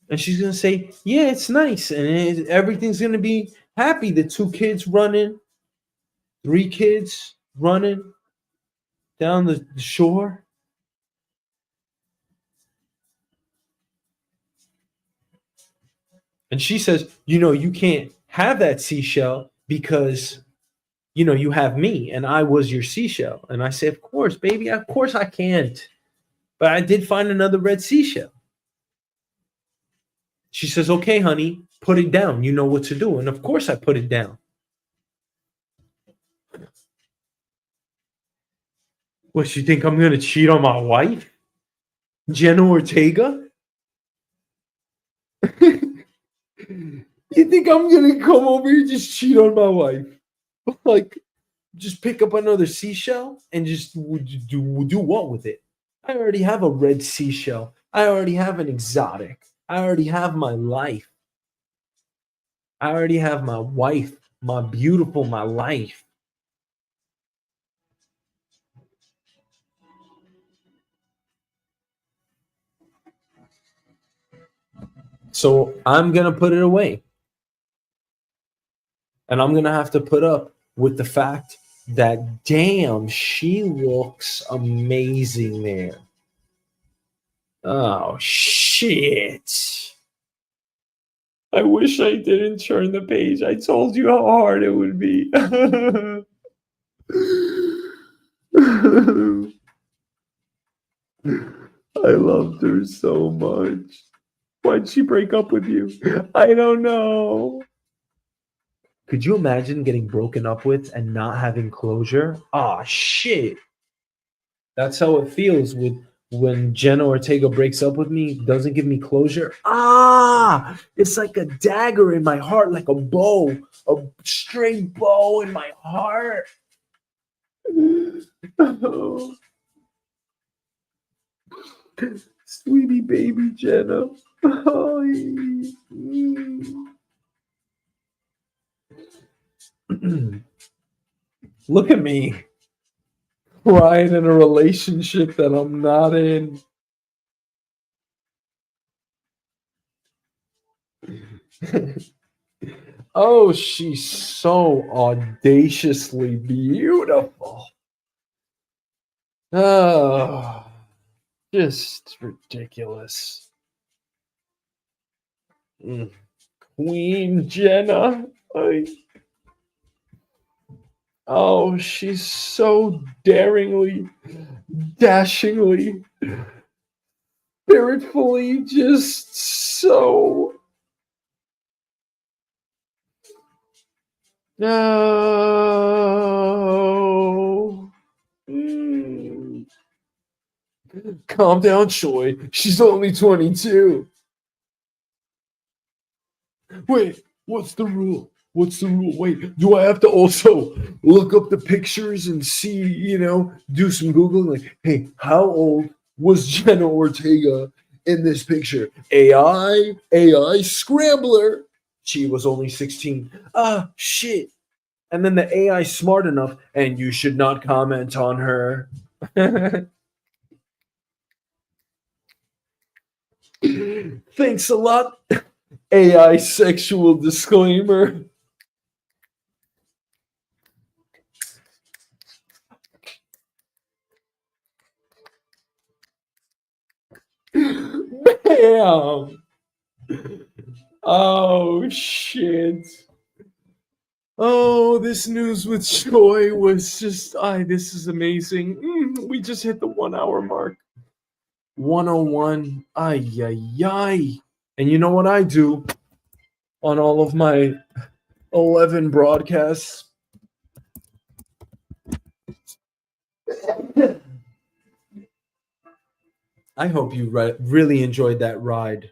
And she's going to say, yeah, it's nice. And everything's going to be happy. The 2 kids running, 3 kids running down the shore. And she says, you can't have that seashell because, you have me and I was your seashell. And I say, of course, baby, of course I can't. But I did find another red seashell. She says, okay, honey, put it down. You know what to do. And of course I put it down. What, you think I'm going to cheat on my wife? Jenna Ortega? You think I'm going to come over here and just cheat on my wife? Like, just pick up another seashell and just do what with it? I already have a red seashell. I already have an exotic. I already have my life. I already have my wife, my beautiful, my life. So I'm going to put it away. And I'm going to have to put up with the fact that, damn, she looks amazing there. Oh, shit. I wish I didn't turn the page. I told you how hard it would be. I loved her so much. Why'd she break up with you? I don't know. Could you imagine getting broken up with and not having closure? Ah, shit. That's how it feels when Jenna Ortega breaks up with me, doesn't give me closure. Ah, it's like a dagger in my heart, like a bow, a straight bow in my heart. Oh. Sweetie baby Jenna. Oh. Look at me. crying in a relationship that I'm not in. Oh, she's so audaciously beautiful. Oh, just ridiculous. Mm. Queen Jenna. Oh, she's so daringly, dashingly, spiritfully, just so. No. Mm. Calm down, Shoy. She's only 22. Wait, what's the rule? What's the rule? Wait, do I have to also look up the pictures and see, do some Googling? Like, hey, how old was Jenna Ortega in this picture? AI scrambler. She was only 16. Ah, shit. And then the AI smart enough, and you should not comment on her. Thanks a lot. AI sexual disclaimer. Bam. Oh shit. Oh, this news with Shoy was just this is amazing. We just hit the 1 hour mark. 101. Ay ay ay. And you know what I do on all of my 11 broadcasts? I hope you really enjoyed that ride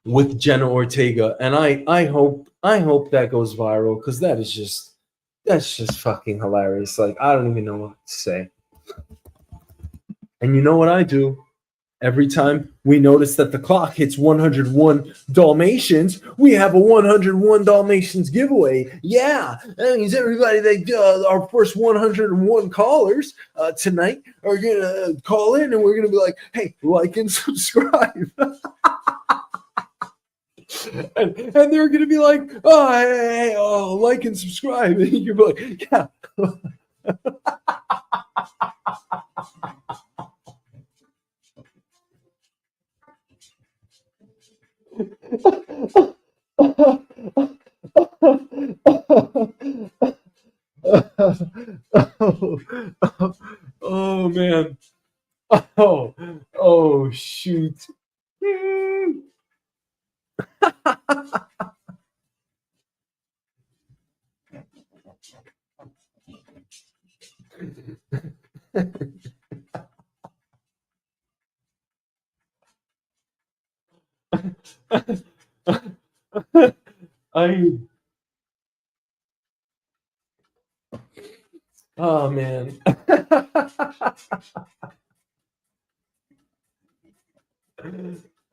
with Jenna Ortega, and I hope that goes viral because that's just fucking hilarious. Like I don't even know what to say. And you know what I do? Every time we notice that the clock hits 101 Dalmatians, we have a 101 Dalmatians giveaway. Yeah, that means everybody that our first 101 callers tonight are gonna call in, and we're gonna be like, "Hey, like and subscribe." and they're gonna be like, "Oh, hey, oh, like and subscribe." And you're like, "Yeah." Oh man. Oh shoot. I oh man.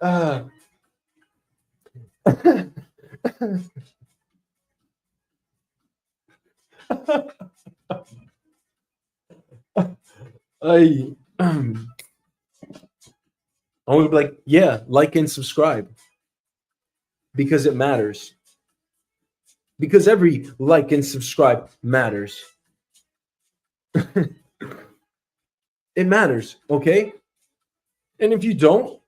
uh, I I would be like, yeah, like and subscribe because it matters. Because every like and subscribe matters. It matters, okay? And if you don't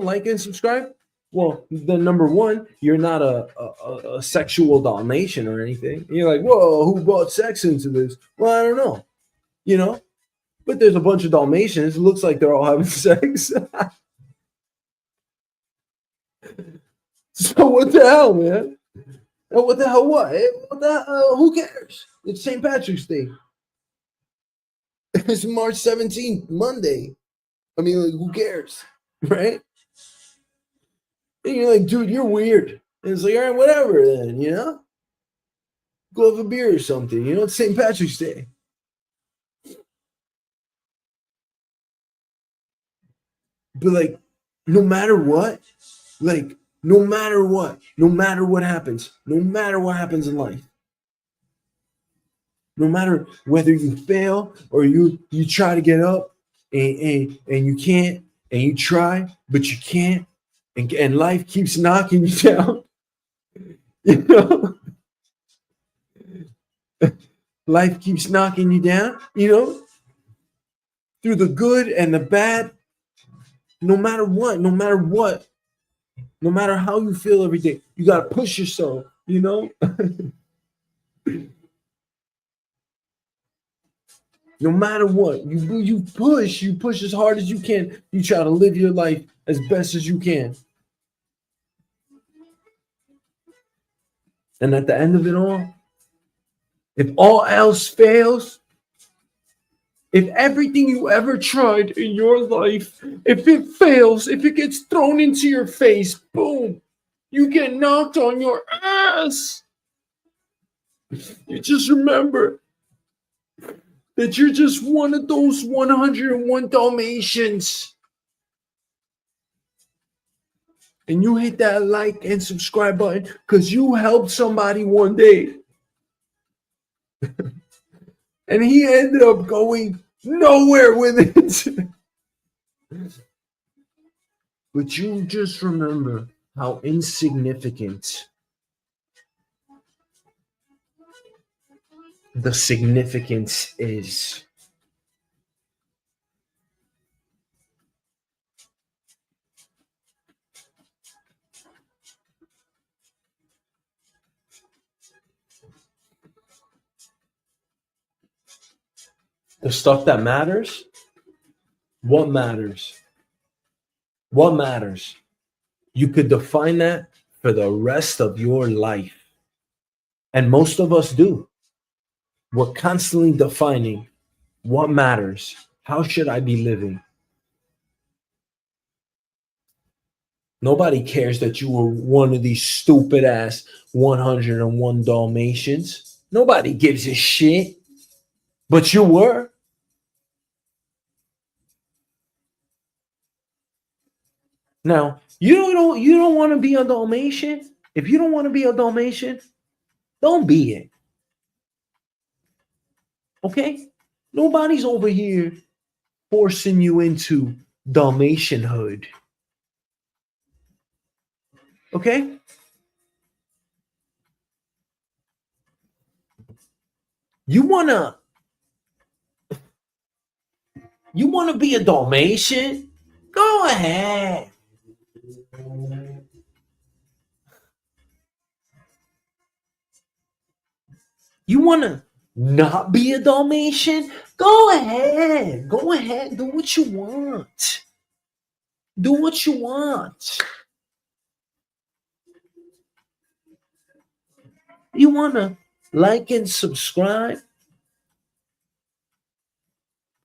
like and subscribe, well, then number one, you're not a sexual Dalmatian or anything. You're like, whoa, who brought sex into this? Well, I don't know, you know. But there's a bunch of Dalmatians. It looks like they're all having sex. So what the hell, man? What the hell? What? What the? Who cares? It's St. Patrick's Day. It's March 17th, Monday. I mean, like, who cares, right? And you're like, dude, you're weird. And it's like, all right, whatever then, Go have a beer or something. It's St. Patrick's Day. But like, no matter what, like, no matter what happens in life, No matter whether you fail or you try to get up and you can't, and you try but you can't, and life keeps knocking you down. You know, life keeps knocking you down. Through the good and the bad. No matter what, no matter what, no matter how you feel every day, you gotta push yourself. No matter what, you push as hard as you can. You try to live your life as best as you can. And at the end of it all, if all else fails, if everything you ever tried in your life, if it fails, if it gets thrown into your face, boom, you get knocked on your ass. You just remember that you're just one of those 101 Dalmatians. And you hit that like and subscribe button because you helped somebody one day. And he ended up going nowhere with it. But you just remember how insignificant the significance is. The stuff that matters, what matters? What matters? You could define that for the rest of your life. And most of us do. We're constantly defining what matters. How should I be living? Nobody cares that you were one of these stupid ass 101 Dalmatians. Nobody gives a shit. But you were. Now, you don't want to be a Dalmatian. If you don't want to be a Dalmatian, don't be it. Okay? Nobody's over here forcing you into Dalmatianhood. Okay? You wanna be a Dalmatian? Go ahead. You wanna not be a Dalmatian? Go ahead. Go ahead. Do what you want. Do what you want. You wanna like and subscribe?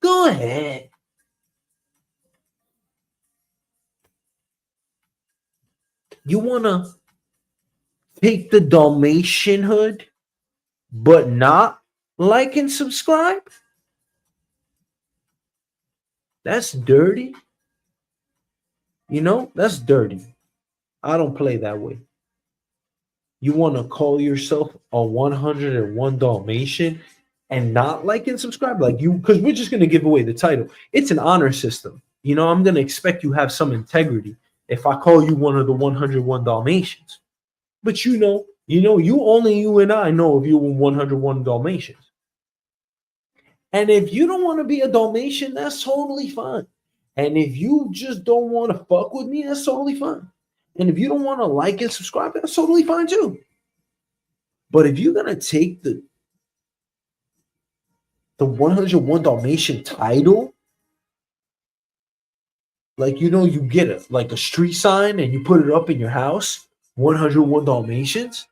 Go ahead. You wanna take the Dalmatianhood but not like and subscribe? That's dirty. That's dirty. I don't play that way. You want to call yourself a 101 Dalmatian and not like and subscribe? Like you, because we're just going to give away the title. It's an honor system. I'm going to expect you have some integrity if I call you one of the 101 Dalmatians. But you and I know if you were 101 Dalmatians. And if you don't want to be a Dalmatian, that's totally fine. And if you just don't want to fuck with me, that's totally fine. And if you don't want to like and subscribe, that's totally fine too. But if you're gonna take the 101 Dalmatian title, like you get a street sign and you put it up in your house, 101 Dalmatians.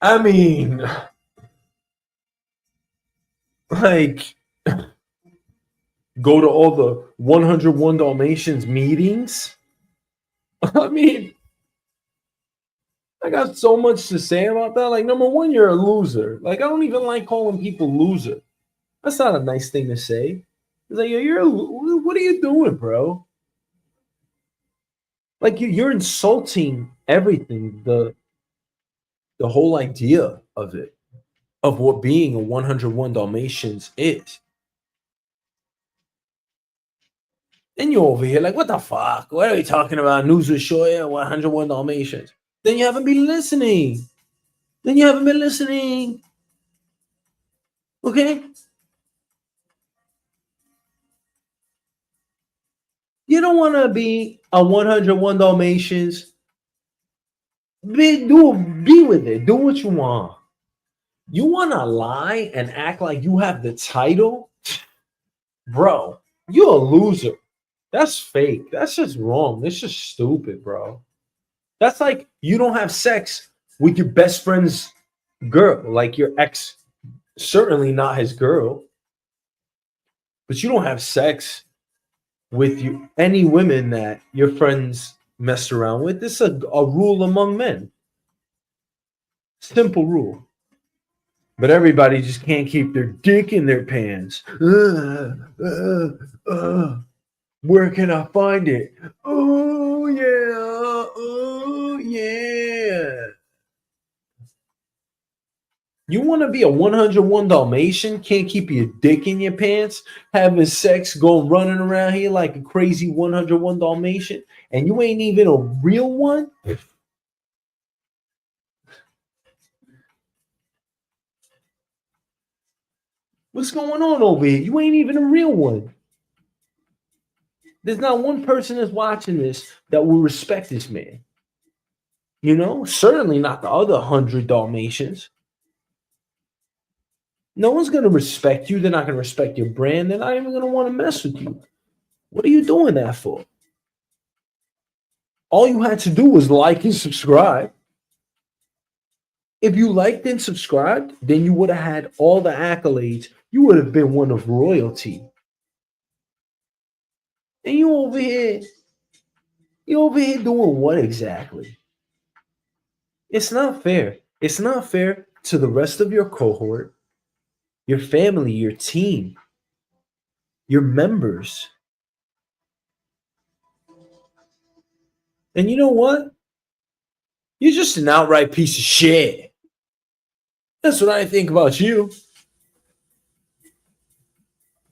I mean, like, go to all the 101 Dalmatians meetings. I mean, I got so much to say about that. Like, number one, you're a loser. Like, I don't even like calling people loser. That's not a nice thing to say. It's like, what are you doing, bro? Like you're insulting everything, the whole idea of it, of what being a 101 Dalmatians is. And you're over here like, what the fuck? What are we talking about? News with Shoy and 101 Dalmatians. Then you haven't been listening. Then you haven't been listening. Okay? You don't want to be a 101 Dalmatians. Be with it. Do what you want. You want to lie and act like you have the title? Bro, you're a loser. That's fake. That's just wrong. That's just stupid, bro. That's like you don't have sex with your best friend's girl, like your ex, certainly not his girl, but you don't have sex with you any women that your friends messed around with. This is a rule among men. Simple rule. But everybody just can't keep their dick in their pants. Where can I find it? Oh yeah, oh yeah. You want to be a 101 Dalmatian? Can't keep your dick in your pants? Having sex, going running around here like a crazy 101 Dalmatian? And you ain't even a real one? What's going on over here? You ain't even a real one. There's not one person that's watching this that will respect this man. You know, certainly not the other 100 Dalmatians. No one's going to respect you. They're not going to respect your brand. They're not even going to want to mess with you. What are you doing that for? All you had to do was like and subscribe. If you liked and subscribed, then you would have had all the accolades. You would have been one of royalty. And you over here doing what exactly? It's not fair. It's not fair to the rest of your cohort, your family, your team, your members. And you know what? You're just an outright piece of shit. That's what I think about you.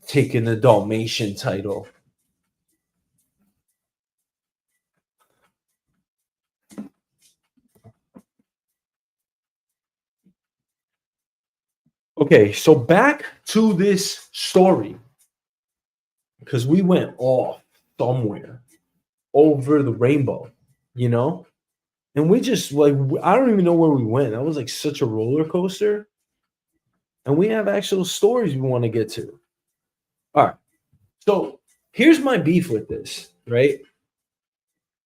Taking the Dalmatian title. Okay, so back to this story because we went off somewhere over the rainbow, you know? And we just like, I don't even know where we went. That was like such a roller coaster. And we have actual stories we want to get to. All right. So here's my beef with this, right?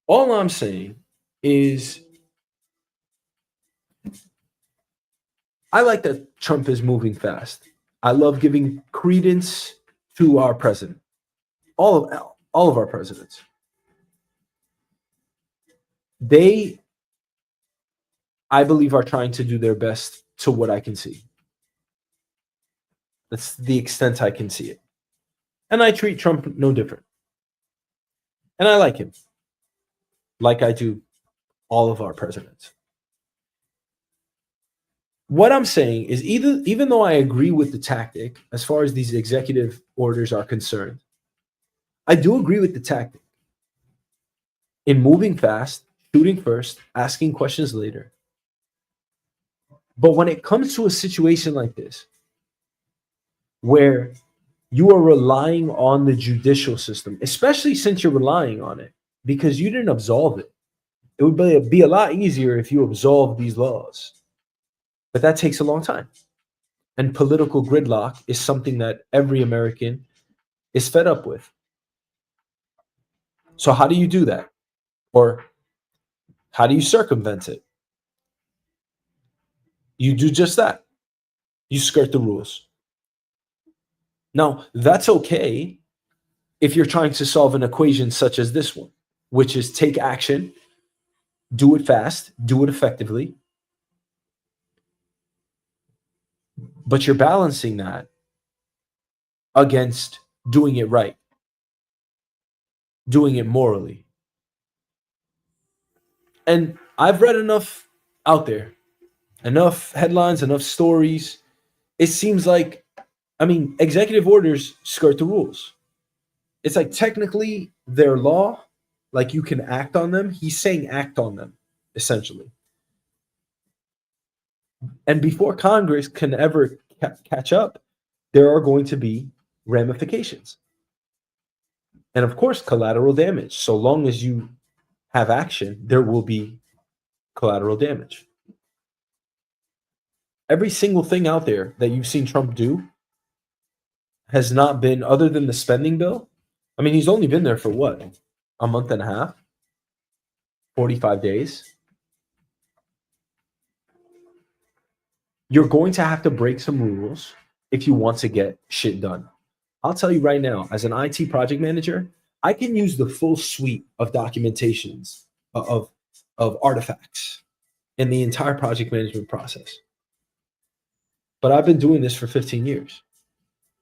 All I'm saying is I like that Trump is moving fast. I love giving credence to our president, all of our presidents. They, I believe, are trying to do their best to what I can see. That's the extent I can see it. And I treat Trump no different. And I like him, like I do all of our presidents. What I'm saying is even though I agree with the tactic as far as these executive orders are concerned, I do agree with the tactic in moving fast, shooting first, asking questions later. But when it comes to a situation like this, where you are relying on the judicial system, especially since you're relying on it because you didn't absolve it, it would be a lot easier if you absolve these laws. But that takes a long time. And political gridlock is something that every American is fed up with. So, how do you do that? Or how do you circumvent it? You do just that. You skirt the rules. Now, that's okay if you're trying to solve an equation such as this one, which is take action, do it fast, do it effectively. But you're balancing that against doing it right, doing it morally. And I've read enough out there, enough headlines, enough stories. It seems like, I mean, executive orders skirt the rules. It's like technically they're law, like you can act on them. He's saying act on them, essentially. And before Congress can ever catch up, there are going to be ramifications. And of course, collateral damage. So long as you have action, there will be collateral damage. Every single thing out there that you've seen Trump do has not been, other than the spending bill. I mean, he's only been there for what? A month and a half? 45 days? You're going to have to break some rules if you want to get shit done. I'll tell you right now, as an IT project manager, I can use the full suite of documentations of artifacts in the entire project management process. But I've been doing this for 15 years.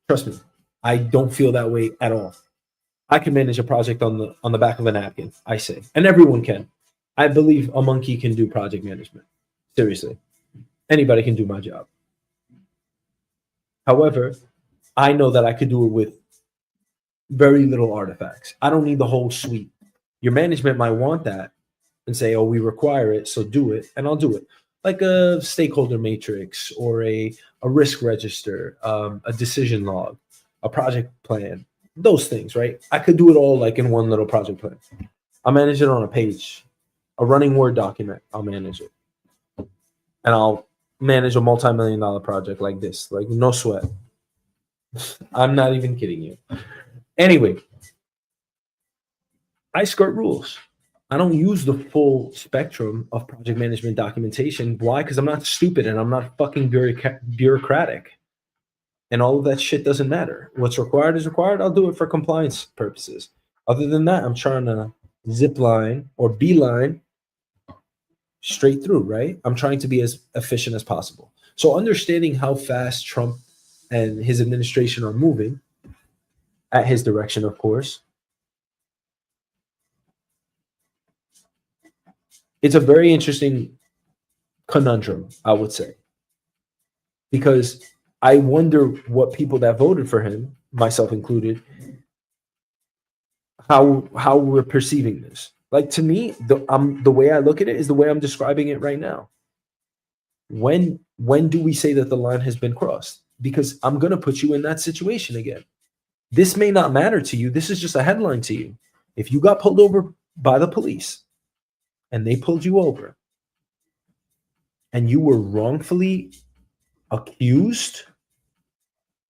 Trust me, I don't feel that way at all. I can manage a project on the back of a napkin, I say. And everyone can. I believe a monkey can do project management. Seriously. Anybody can do my job. However, I know that I could do it with very little artifacts. I don't need the whole suite. Your management might want that and say, oh, we require it, so do it, and I'll do it. Like a stakeholder matrix or a risk register, a decision log, a project plan, those things, right? I could do it all like in one little project plan. I'll manage it on a page, a running Word document. I'll manage it. And I'll manage a multi-million-dollar project like this, like no sweat. I'm not even kidding you. Anyway, I skirt rules. I don't use the full spectrum of project management documentation. Why? Because I'm not stupid and I'm not fucking bureaucratic. And all of that shit doesn't matter. What's required is required. I'll do it for compliance purposes. Other than that, I'm trying to zip line or beeline straight through, right? I'm trying to be as efficient as possible. So understanding how fast Trump and his administration are moving, at his direction, of course, it's a very interesting conundrum, I would say. Because I wonder what people that voted for him, myself included, how we're perceiving this. Like to me, the way I look at it is the way I'm describing it right now. When do we say that the line has been crossed? Because I'm gonna put you in that situation again. This may not matter to you. This is just a headline to you. If you got pulled over by the police and they pulled you over and you were wrongfully accused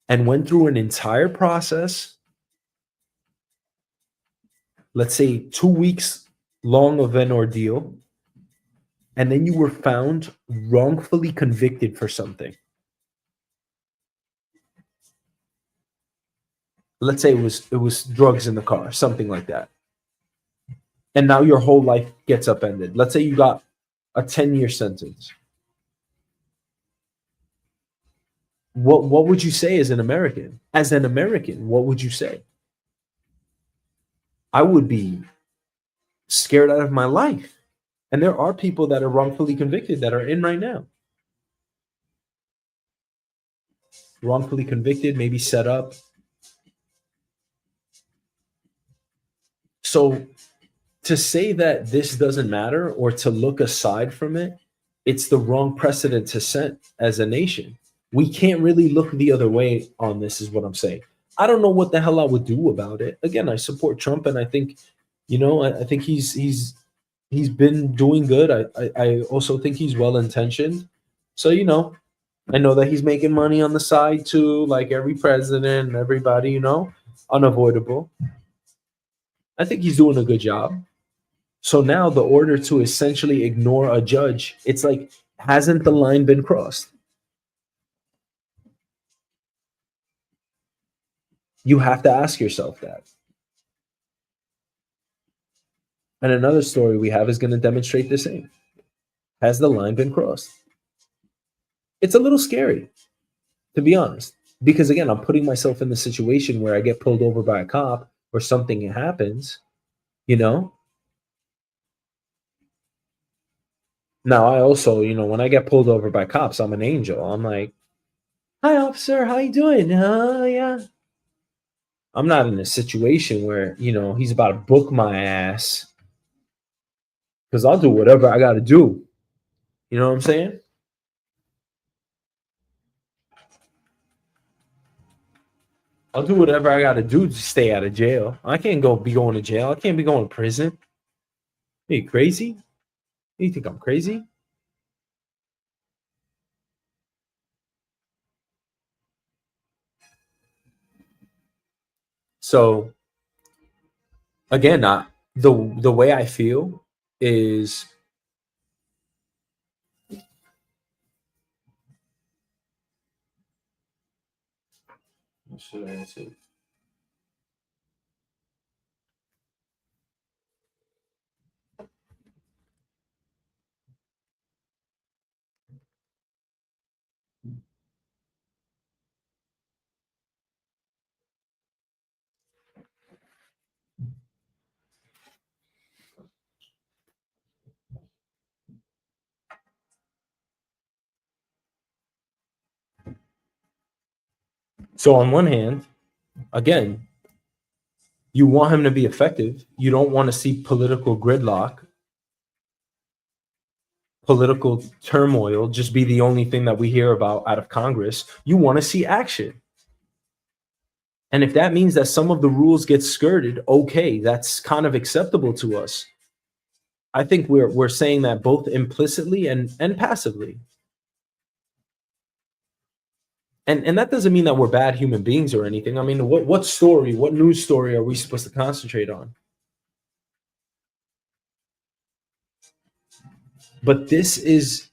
and went through an entire process, let's say 2 weeks long of an ordeal, and then you were found wrongfully convicted for something. Let's say it was drugs in the car, something like that. And now your whole life gets upended. Let's say you got a 10-year sentence. What would you say as an American? As an American, what would you say? I would be scared out of my life. And there are people that are wrongfully convicted that are in right now. Wrongfully convicted, maybe set up. So to say that this doesn't matter or to look aside from it, it's the wrong precedent to set as a nation. We can't really look the other way on this, is what I'm saying. I don't know what the hell I would do about it. Again, I support Trump, and I think, I think he's been doing good. I also think he's well intentioned. So I know that he's making money on the side too, like every president and everybody. Unavoidable. I think he's doing a good job. So now the order to essentially ignore a judge, it's like, hasn't the line been crossed? You have to ask yourself that. And another story we have is going to demonstrate the same. Has the line been crossed? It's a little scary, to be honest. because again, I'm putting myself in the situation where I get pulled over by a cop or something happens, you know. Now I also, when I get pulled over by cops, I'm an angel. I'm like, "Hi, officer, how you doing? Yeah." I'm not in a situation where he's about to book my ass, because I'll do whatever I got to do. You know what I'm saying? I'll do whatever I got to do to stay out of jail. I can't be going to jail. I can't be going to prison. Are you crazy? You think I'm crazy? So again, the way I feel is, what should I say? So on one hand, again, you want him to be effective. You don't want to see political gridlock, political turmoil just be the only thing that we hear about out of Congress. You want to see action. And if that means that some of the rules get skirted, okay, that's kind of acceptable to us. I think we're saying that both implicitly and passively. And that doesn't mean that we're bad human beings or anything. I mean, what news story are we supposed to concentrate on? But this is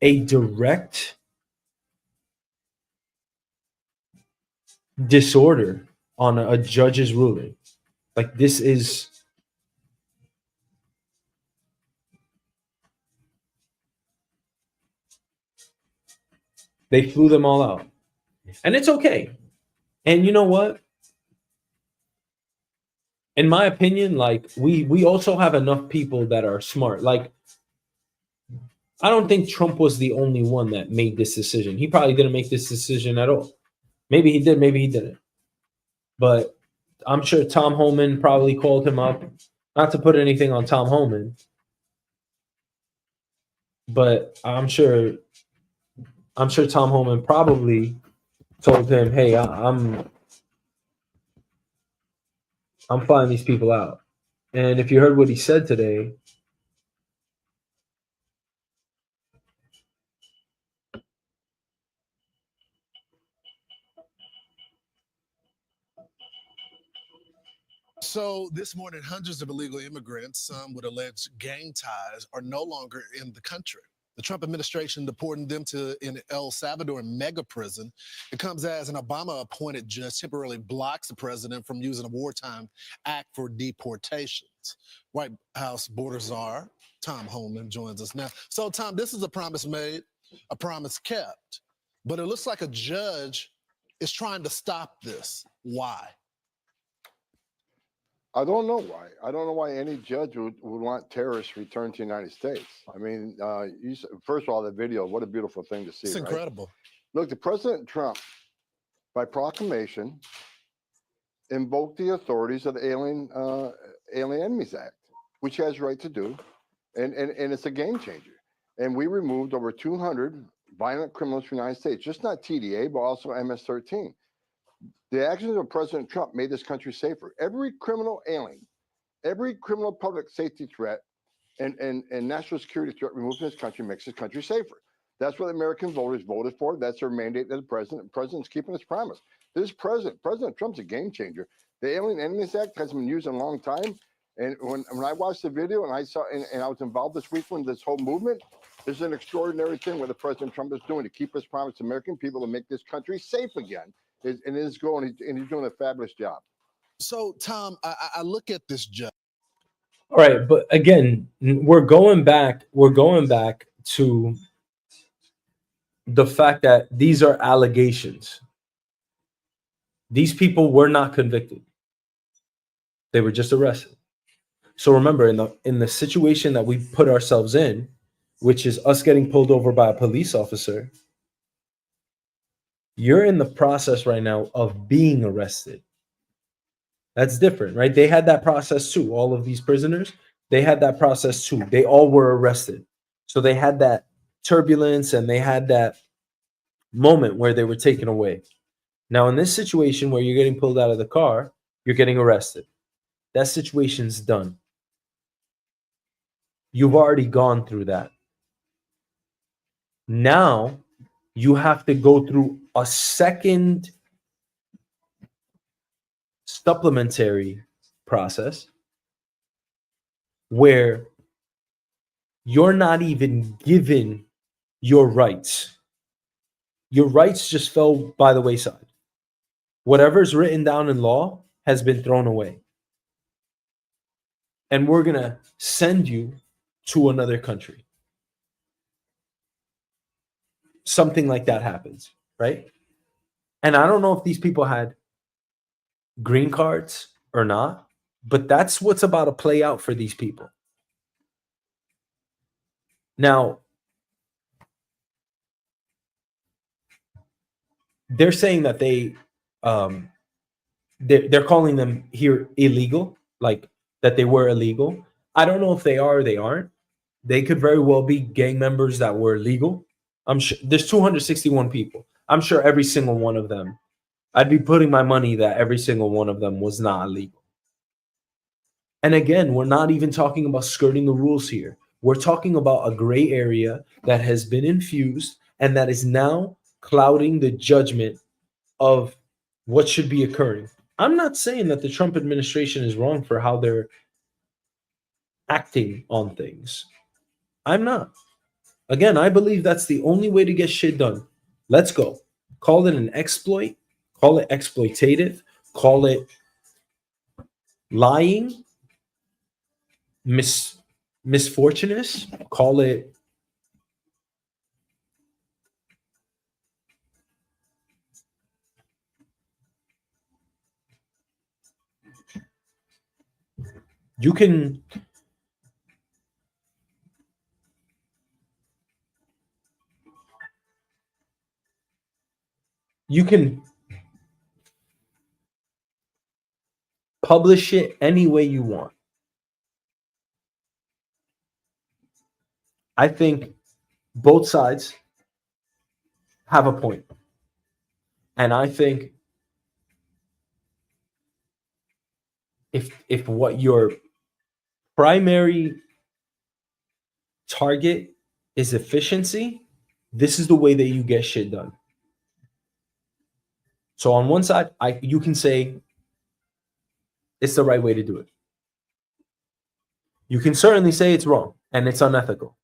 a direct disorder on a judge's ruling. Like, this is, they flew them all out. And it's okay. And you know what? In my opinion, like, we also have enough people that are smart. Like, I don't think Trump was the only one that made this decision. He probably didn't make this decision at all. Maybe he did, maybe he didn't. But I'm sure Tom Homan probably called him up. Not to put anything on Tom Homan, but I'm sure Tom Homan probably told him, "Hey, I'm flying these people out." And if you heard what he said today, So this morning, hundreds of illegal immigrants, some with alleged gang ties, are no longer in the country. The Trump administration deporting them to in El Salvador mega prison. It comes as an Obama-appointed judge temporarily blocks the president from using a wartime act for deportations. White House border czar Tom Homan joins us now. So, Tom, this is a promise made, a promise kept, but it looks like a judge is trying to stop this. Why? I don't know why. I don't know why any judge would want terrorists returned to the United States. I mean, first of all, the video, what a beautiful thing to see. It's right? incredible. Look, the President Trump, by proclamation, invoked the authorities of the Alien Enemies Act, which he has right to do, and it's a game changer. And we removed over 200 violent criminals from the United States, just not TDA, but also MS-13. The actions of President Trump made this country safer. Every criminal alien, every criminal public safety threat, and national security threat removed from this country makes this country safer. That's what the American voters voted for. That's their mandate as the president. The president's keeping his promise. President Trump's a game changer. The Alien Enemies Act hasn't been used in a long time. And when I watched the video and I saw, and I was involved this week when this whole movement, there's an extraordinary thing what the President Trump is doing to keep his promise to American people to make this country safe again. And he's doing a fabulous job. So, Tom, I look at this judge. all right, but again, we're going back to the fact that these are allegations. These people were not convicted. They were just arrested. So remember, in the situation that we put ourselves in, which is us getting pulled over by a police officer, you're in the process right now of being arrested. That's different, right? They had that process too. All of these prisoners, they had that process too. They all were arrested. So they had that turbulence and they had that moment where they were taken away. Now, in this situation where you're getting pulled out of the car, you're getting arrested. That situation's done. You've already gone through that. Now, you have to go through a second supplementary process where you're not even given your rights. Your rights just fell by the wayside. Whatever's written down in law has been thrown away. And we're going to send you to another country. Something like that happens, right? And I don't know if these people had green cards or not, but that's what's about to play out for these people. Now, they're saying that they're calling them here illegal, like that they were illegal. I don't know if they are or they aren't. They could very well be gang members that were legal. I'm sure there's 261 people. I'm sure every single one of them, I'd be putting my money that every single one of them was not illegal. And again, we're not even talking about skirting the rules here. We're talking about a gray area that has been infused and that is now clouding the judgment of what should be occurring. I'm not saying that the Trump administration is wrong for how they're acting on things. I'm not. Again, I believe that's the only way to get shit done. Let's go. Call it an exploit. Call it exploitative. Call it lying. Misfortunous. Call it you can publish it any way you want. I think both sides have a point. And I think if what your primary target is efficiency, this is the way that you get shit done. So on one side, you can say it's the right way to do it. You can certainly say it's wrong and it's unethical.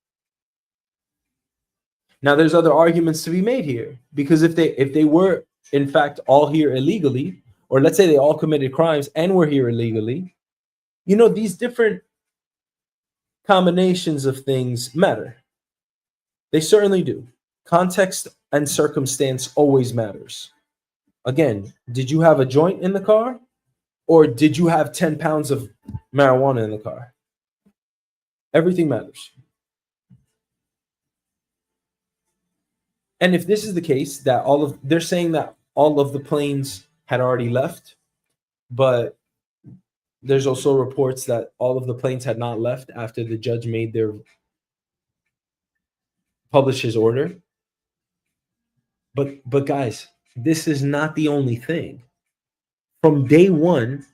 Now, there's other arguments to be made here, because if they were in fact all here illegally, or let's say they all committed crimes and were here illegally, these different combinations of things matter. They certainly do. Context and circumstance always matters. Again, did you have a joint in the car, or did you have 10 pounds of marijuana in the car? Everything matters. And if this is the case, that they're saying that all of the planes had already left, but there's also reports that all of the planes had not left after the judge published his order. But guys, this is not the only thing. From day one,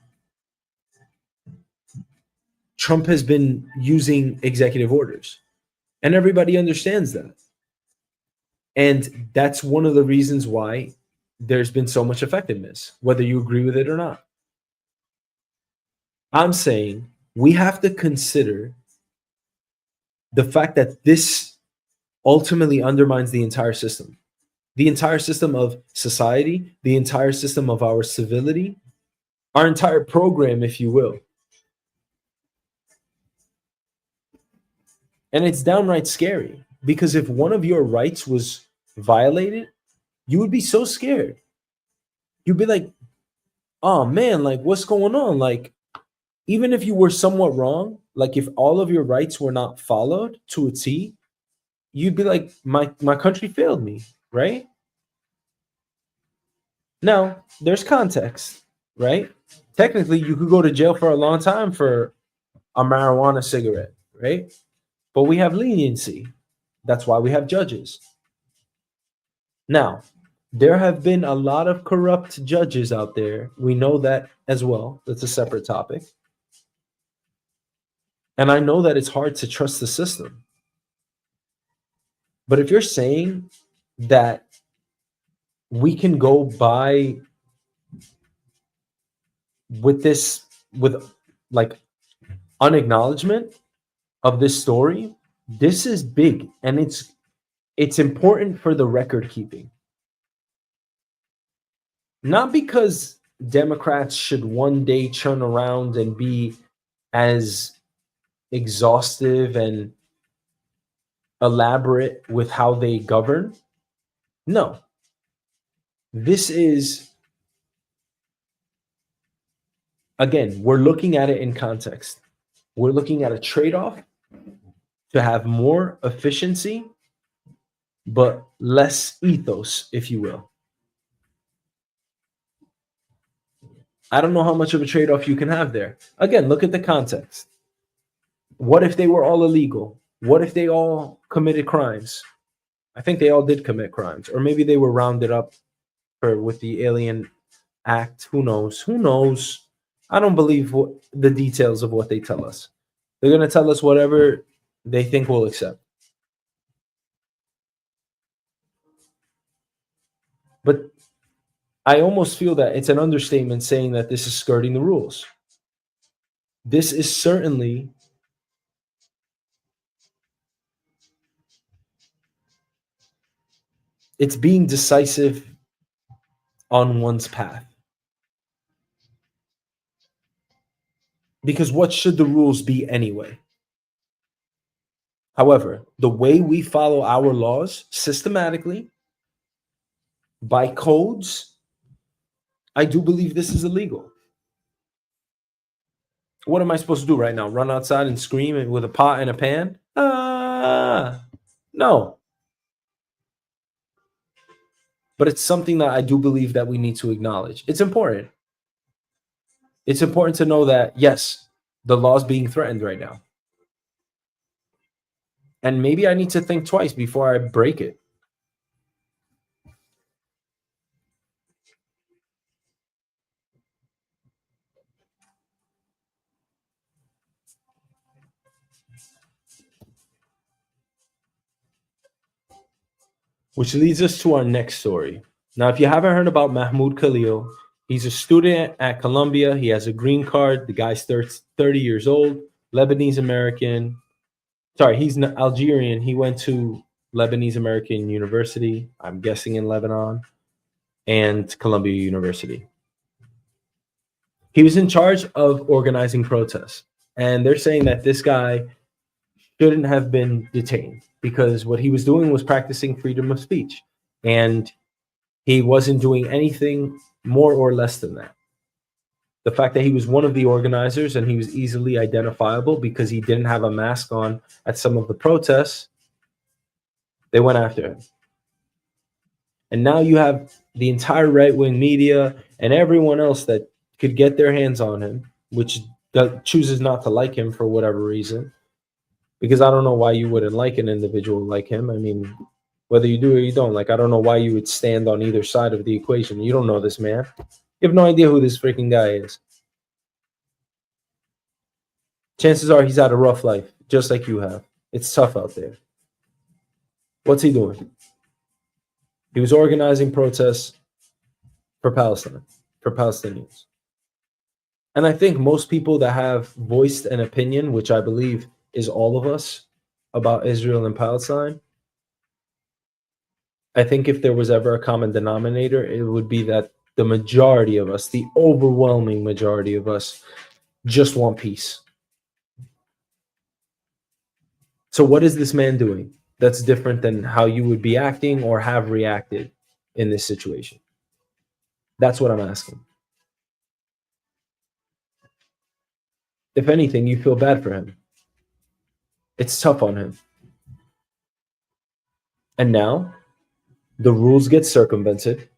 Trump has been using executive orders, and everybody understands that. And that's one of the reasons why there's been so much effectiveness, whether you agree with it or not. I'm saying we have to consider the fact that this ultimately undermines the entire system of society, the entire system of our civility, our entire program, if you will. And it's downright scary, because if one of your rights was violated, you would be so scared. You'd be like, oh man, like what's going on? Like, even if you were somewhat wrong, like if all of your rights were not followed to a T, you'd be like, my country failed me, right? Now, there's context, right? Technically, you could go to jail for a long time for a marijuana cigarette, right? But we have leniency. That's why we have judges. Now, there have been a lot of corrupt judges out there. We know that as well. That's a separate topic. And I know that it's hard to trust the system. But if you're saying that we can go by with this, with like unacknowledgement of this story, this is big, and it's important for the record keeping. Not because Democrats should one day turn around and be as exhaustive and elaborate with how they govern. No. This is, again, we're looking at it in context. We're looking at a trade-off to have more efficiency, but less ethos, if you will. I don't know how much of a trade-off you can have there. Again, look at the context. What if they were all illegal? What if they all committed crimes? I think they all did commit crimes, or maybe they were rounded up with the Alien Act. Who knows? Who knows? I don't believe the details of what they tell us. They're going to tell us whatever they think we'll accept. But I almost feel that it's an understatement saying that this is skirting the rules. This is certainly it's being decisive on one's path. Because what should the rules be anyway? However, the way we follow our laws systematically, by codes, I do believe this is illegal. What am I supposed to do right now? Run outside and scream with a pot and a pan? No. But it's something that I do believe that we need to acknowledge. It's important. It's important to know that, yes, the law is being threatened right now. And maybe I need to think twice before I break it. Which leads us to our next story. Now, if you haven't heard about Mahmoud Khalil, he's a student at Columbia. He has a green card. The guy's 30 years old, Lebanese American. Sorry, he's Algerian. He went to Lebanese American University, I'm guessing in Lebanon, and Columbia University. He was in charge of organizing protests. And they're saying that this guy shouldn't have been detained because what he was doing was practicing freedom of speech. And he wasn't doing anything more or less than that. The fact that he was one of the organizers and he was easily identifiable because he didn't have a mask on at some of the protests, they went after him. And now you have the entire right-wing media and everyone else that could get their hands on him, which chooses not to like him for whatever reason. Because I don't know why you wouldn't like an individual like him. I mean, whether you do or you don't, like, I don't know why you would stand on either side of the equation. You don't know this man. You have no idea who this freaking guy is. Chances are he's had a rough life, just like you have. It's tough out there. What's he doing? He was organizing protests for Palestine, for Palestinians. And I think most people that have voiced an opinion, which I believe is all of us, about Israel and Palestine, I think if there was ever a common denominator, it would be that the majority of us, the overwhelming majority of us, just want peace. So what is this man doing that's different than how you would be acting or have reacted in this situation? That's what I'm asking. If anything, you feel bad for him. It's tough on him. And now the rules get circumvented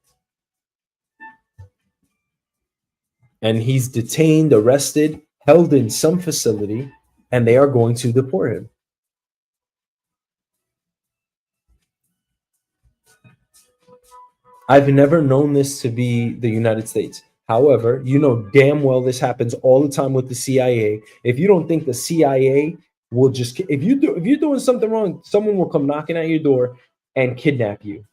and he's detained, arrested, held in some facility, and they are going to deport him. I've never known this to be the United States. However, you know damn well this happens all the time with the CIA. If you don't think the CIA will just if you're doing something wrong, someone will come knocking at your door and kidnap you.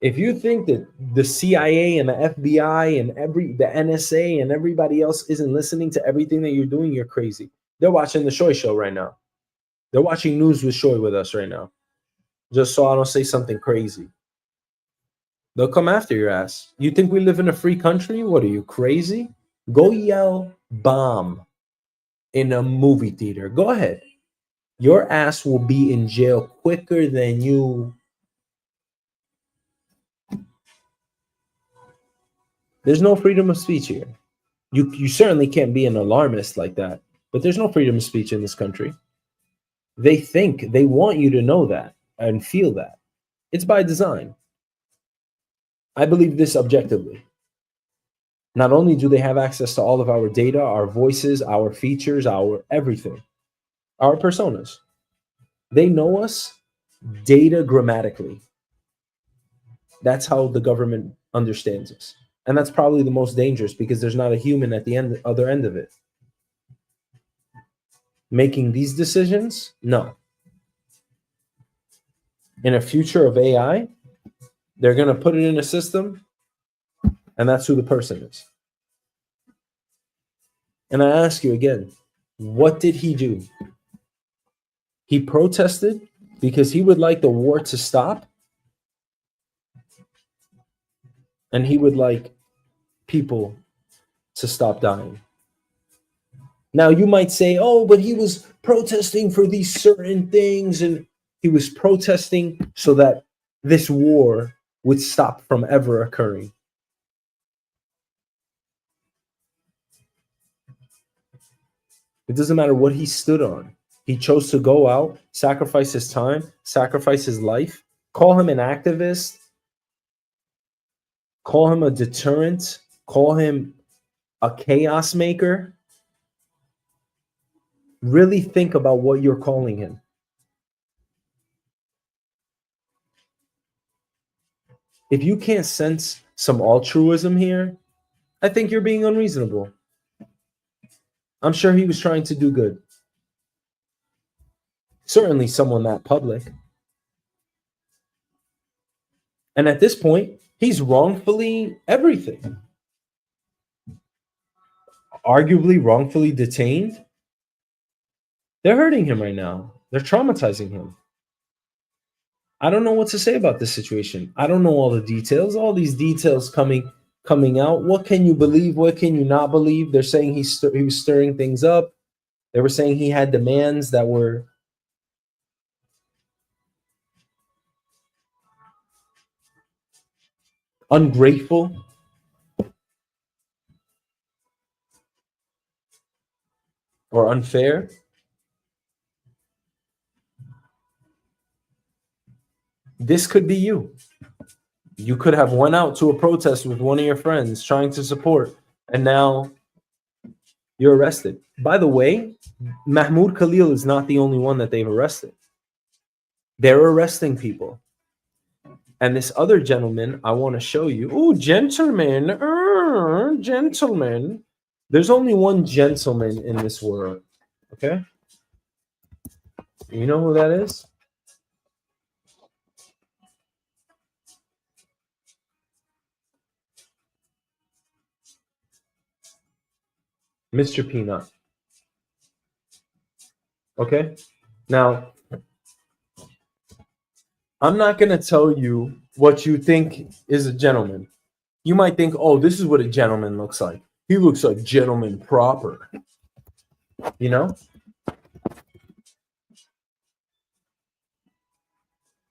If you think that the CIA and the FBI and the NSA and everybody else isn't listening to everything that you're doing, you're crazy. They're watching the Shoy show right now. They're watching News with Shoy with us right now. Just so I don't say something crazy. They'll come after your ass. You think we live in a free country? What are you, crazy? Go yell bomb in a movie theater. Go ahead. Your ass will be in jail quicker than you. There's no freedom of speech here. You certainly can't be an alarmist like that, but there's no freedom of speech in this country. They want you to know that and feel that. It's by design. I believe this objectively. Not only do they have access to all of our data, our voices, our features, our everything, our personas, they know us data grammatically. That's how the government understands us. And that's probably the most dangerous because there's not a human at the other end of it. Making these decisions? No. In a future of AI, they're going to put it in a system, and that's who the person is. And I ask you again, what did he do? He protested because he would like the war to stop, and he would like people to stop dying. Now, you might say, oh, but he was protesting for these certain things, and he was protesting so that this war would stop from ever occurring. It doesn't matter what he stood on. He chose to go out, sacrifice his time, sacrifice his life, call him an activist, call him a deterrent, call him a chaos maker. Really think about what you're calling him. If you can't sense some altruism here, I think you're being unreasonable. I'm sure he was trying to do good. Certainly someone that public. And at this point, he's wrongfully everything. Arguably wrongfully detained. They're hurting him right now. They're traumatizing him. I don't know what to say about this situation. I don't know all the details. All these details coming out. What can you believe? What can you not believe? They're saying he was stirring things up. They were saying he had demands that were ungrateful. Or unfair. This could be you. You could have went out to a protest with one of your friends trying to support, and now you're arrested. By the way, Mahmoud Khalil is not the only one that they've arrested. They're arresting people. And this other gentleman, I want to show you. Oh, gentlemen. Gentlemen. There's only one gentleman in this world. Okay? You know who that is? Mr. Peanut. Okay? Now, I'm not going to tell you what you think is a gentleman. You might think, oh, this is what a gentleman looks like. He looks like gentleman proper. You know?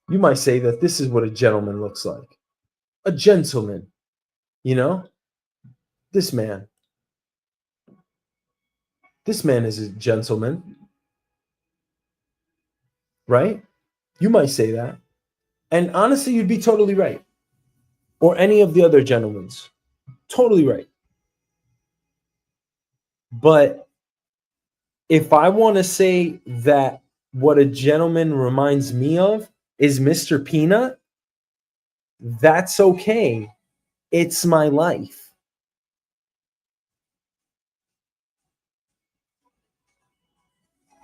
You might say that this is what a gentleman looks like. A gentleman. You know? This man. This man is a gentleman, right? You might say that. And honestly, you'd be totally right. Or any of the other gentlemen's. Totally right. But if I want to say that what a gentleman reminds me of is Mr. Peanut, that's okay. It's my life.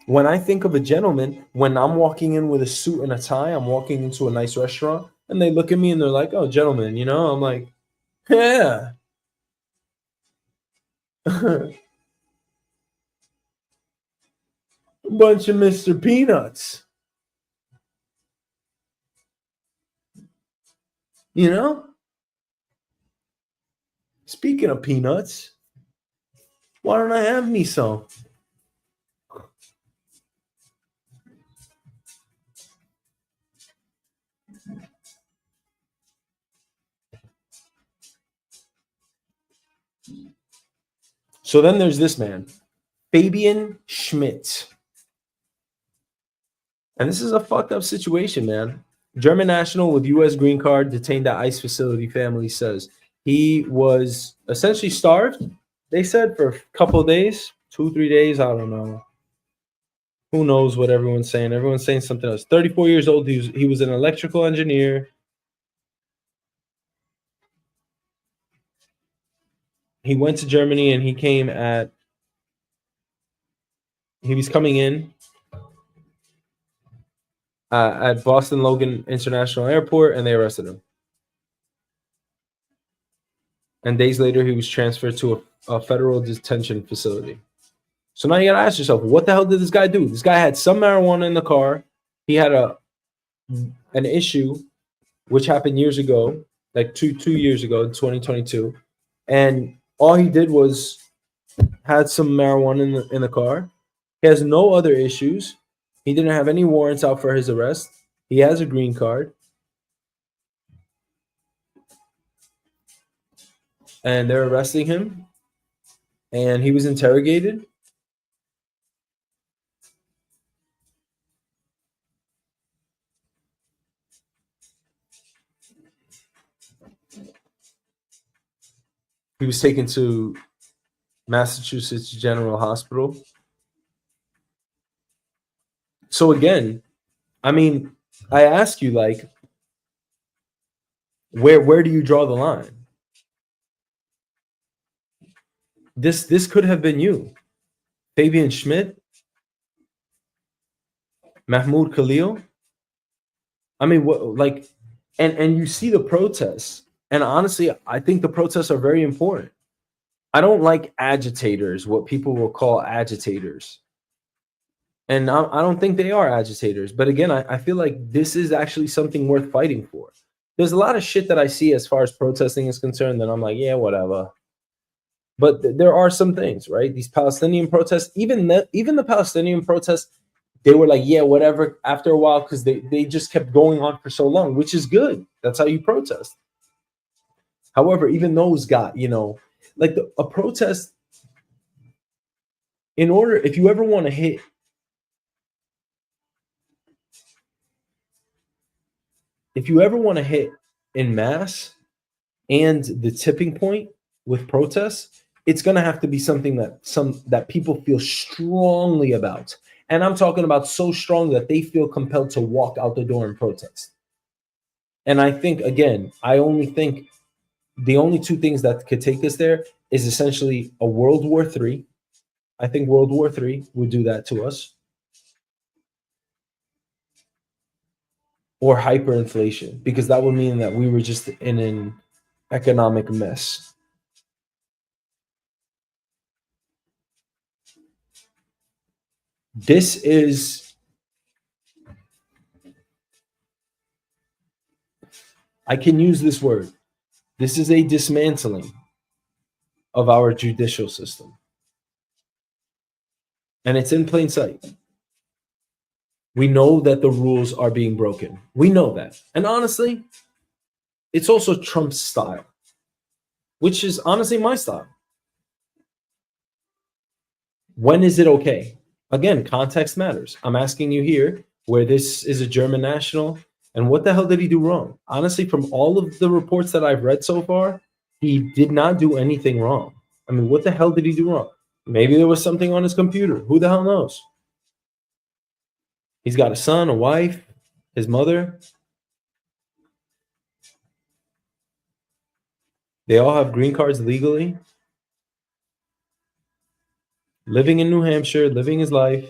When I think of a gentleman, when I'm walking in with a suit and a tie, I'm walking into a nice restaurant, and they look at me and they're like, "Oh, gentlemen," I'm like, "Yeah." A bunch of Mr. Peanuts. You know? Speaking of peanuts, why don't I have me some? So then there's this man, Fabian Schmidt. And this is a fucked up situation, man. German national with U.S. green card detained at ICE facility, family says. He was essentially starved, they said, for a couple of days, 2-3 days. I don't know. Who knows what everyone's saying? Everyone's saying something else. 34 years old. He was an electrical engineer. He went to Germany and he was coming in at Boston Logan International Airport, and they arrested him. And days later, he was transferred to a federal detention facility. So now you got to ask yourself, what the hell did this guy do? This guy had some marijuana in the car. He had an issue, which happened years ago, like two years ago, in 2022. And all he did was had some marijuana in the car. He has no other issues. He didn't have any warrants out for his arrest. He has a green card. And they're arresting him. And he was interrogated. He was taken to Massachusetts General Hospital. So again, I mean, I ask you, like, where do you draw the line? This could have been you, Fabian Schmidt, Mahmoud Khalil. I mean, what, like, and you see the protests, and honestly, I think the protests are very important. I don't like agitators, what people will call agitators. And I don't think they are agitators. But again, I feel like this is actually something worth fighting for. There's a lot of shit that I see as far as protesting is concerned that I'm like, yeah, whatever. But there are some things, right? These Palestinian protests, even the Palestinian protests, they were like, yeah, whatever, after a while, because they just kept going on for so long, which is good. That's how you protest. However, even those got, like a protest, in order, if you ever want to hit in mass and the tipping point with protests, it's going to have to be something that people feel strongly about. And I'm talking about so strong that they feel compelled to walk out the door and protest. And I think, again, the only two things that could take us there is essentially a World War III. I think World War III would do that to us. Or hyperinflation, because that would mean that we were just in an economic mess. This is, I can use this word, this is a dismantling of our judicial system. And it's in plain sight. We know that the rules are being broken. We know that. And honestly, it's also Trump's style, which is honestly my style. When is it okay? Again, context matters. I'm asking you here where this is a German national, and what the hell did he do wrong? Honestly, from all of the reports that I've read so far, he did not do anything wrong. I mean, what the hell did he do wrong? Maybe there was something on his computer. Who the hell knows? He's got a son, a wife, his mother. They all have green cards legally. Living in New Hampshire, living his life.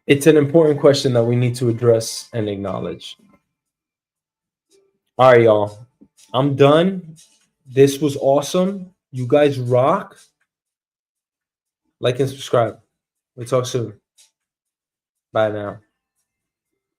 It's an important question that we need to address and acknowledge. All right, y'all. I'm done. This was awesome. You guys rock. Like and subscribe. We'll talk soon. Bye now.